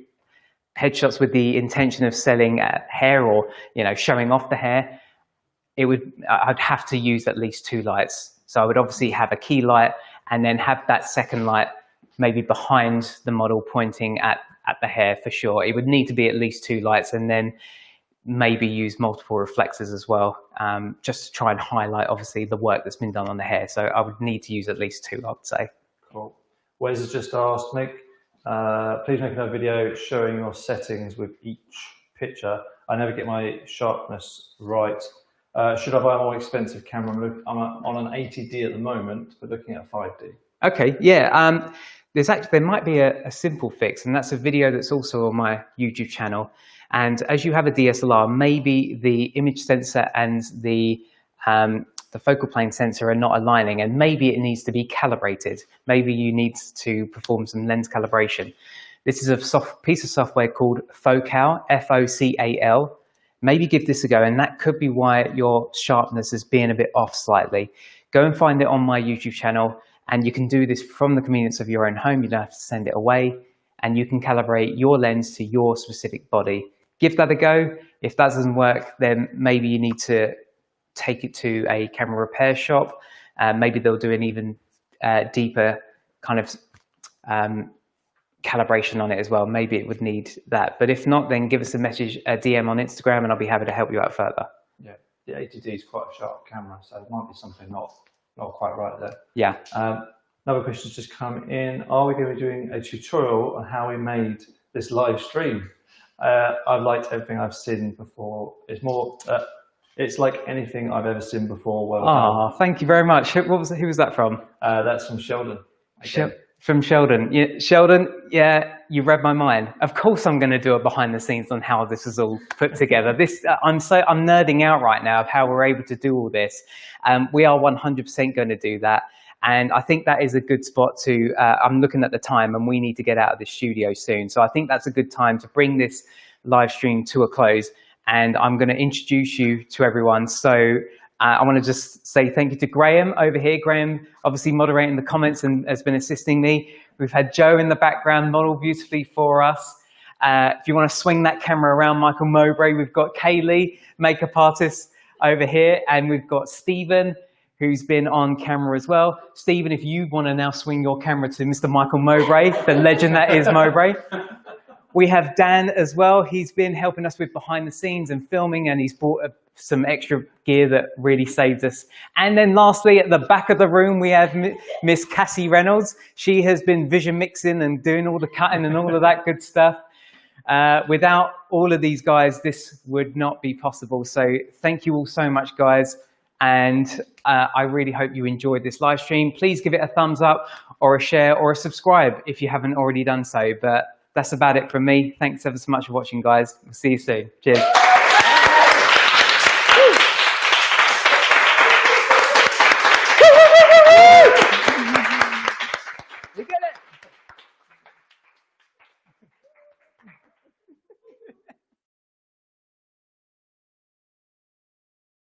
S1: headshots with the intention of selling hair or showing off the hair, I'd have to use at least 2 lights. So I would obviously have a key light and then have that second light maybe behind the model pointing at the hair for sure. It would need to be at least 2 lights, and then maybe use multiple reflectors as well, just to try and highlight obviously the work that's been done on the hair. So I would need to use at least 2, I would say.
S2: Cool. Wes has just asked, please make another video showing your settings with each picture. I never get my sharpness right. Should I buy a more expensive camera? I'm on an 80D at the moment, but looking at a 5D. Okay,
S1: yeah. There might be a simple fix, and that's a video that's also on my YouTube channel. And as you have a DSLR, maybe the image sensor and the focal plane sensor are not aligning, and maybe it needs to be calibrated. Maybe you need to perform some lens calibration. This is a piece of software called Focal, F-O-C-A-L. Maybe give this a go, and that could be why your sharpness is being a bit off slightly. Go and find it on my YouTube channel, and you can do this from the convenience of your own home. You don't have to send it away, and you can calibrate your lens to your specific body. Give that a go. If that doesn't work, then maybe you need to take it to a camera repair shop. Maybe they'll do an even deeper kind of calibration on it as well. Maybe it would need that. But if not, then give us a message, a DM on Instagram, and I'll be happy to help you out further.
S2: Yeah, the 80D is quite a sharp camera, so it might be something not quite right there.
S1: Yeah.
S2: Another question's just come in. Are we going to be doing a tutorial on how we made this live stream? I've liked everything I've seen before. It's more, it's like anything I've ever seen before. Well,
S1: thank you very much. Who was that from?
S2: That's from Sheldon.
S1: From Sheldon. Yeah, Sheldon, yeah, you read my mind. Of course I'm going to do a behind the scenes on how this is all put together. I'm nerding out right now of how we're able to do all this. We are 100% going to do that. And I think that is a good spot to, I'm looking at the time and we need to get out of the studio soon. So I think that's a good time to bring this live stream to a close. And I'm going to introduce you to everyone. So I want to just say thank you to Graham over here. Graham obviously moderating the comments and has been assisting me. We've had Joe in the background model beautifully for us. If you want to swing that camera around, Michael Mowbray, we've got Kaylee, makeup artist over here. And we've got Stephen, who's been on camera as well. Stephen, if you want to now swing your camera to Mr. Michael Mowbray, the legend that is Mowbray. We have Dan as well. He's been helping us with behind the scenes and filming, and he's brought some extra gear that really saved us. And then lastly, at the back of the room, we have Miss Cassie Reynolds. She has been vision mixing and doing all the cutting and all of that good stuff. Without all of these guys, this would not be possible. So thank you all so much, guys. And I really hope you enjoyed this live stream. Please give it a thumbs up or a share or a subscribe if you haven't already done so. But that's about it from me. Thanks ever so much for watching, guys. We'll see you soon. Cheers.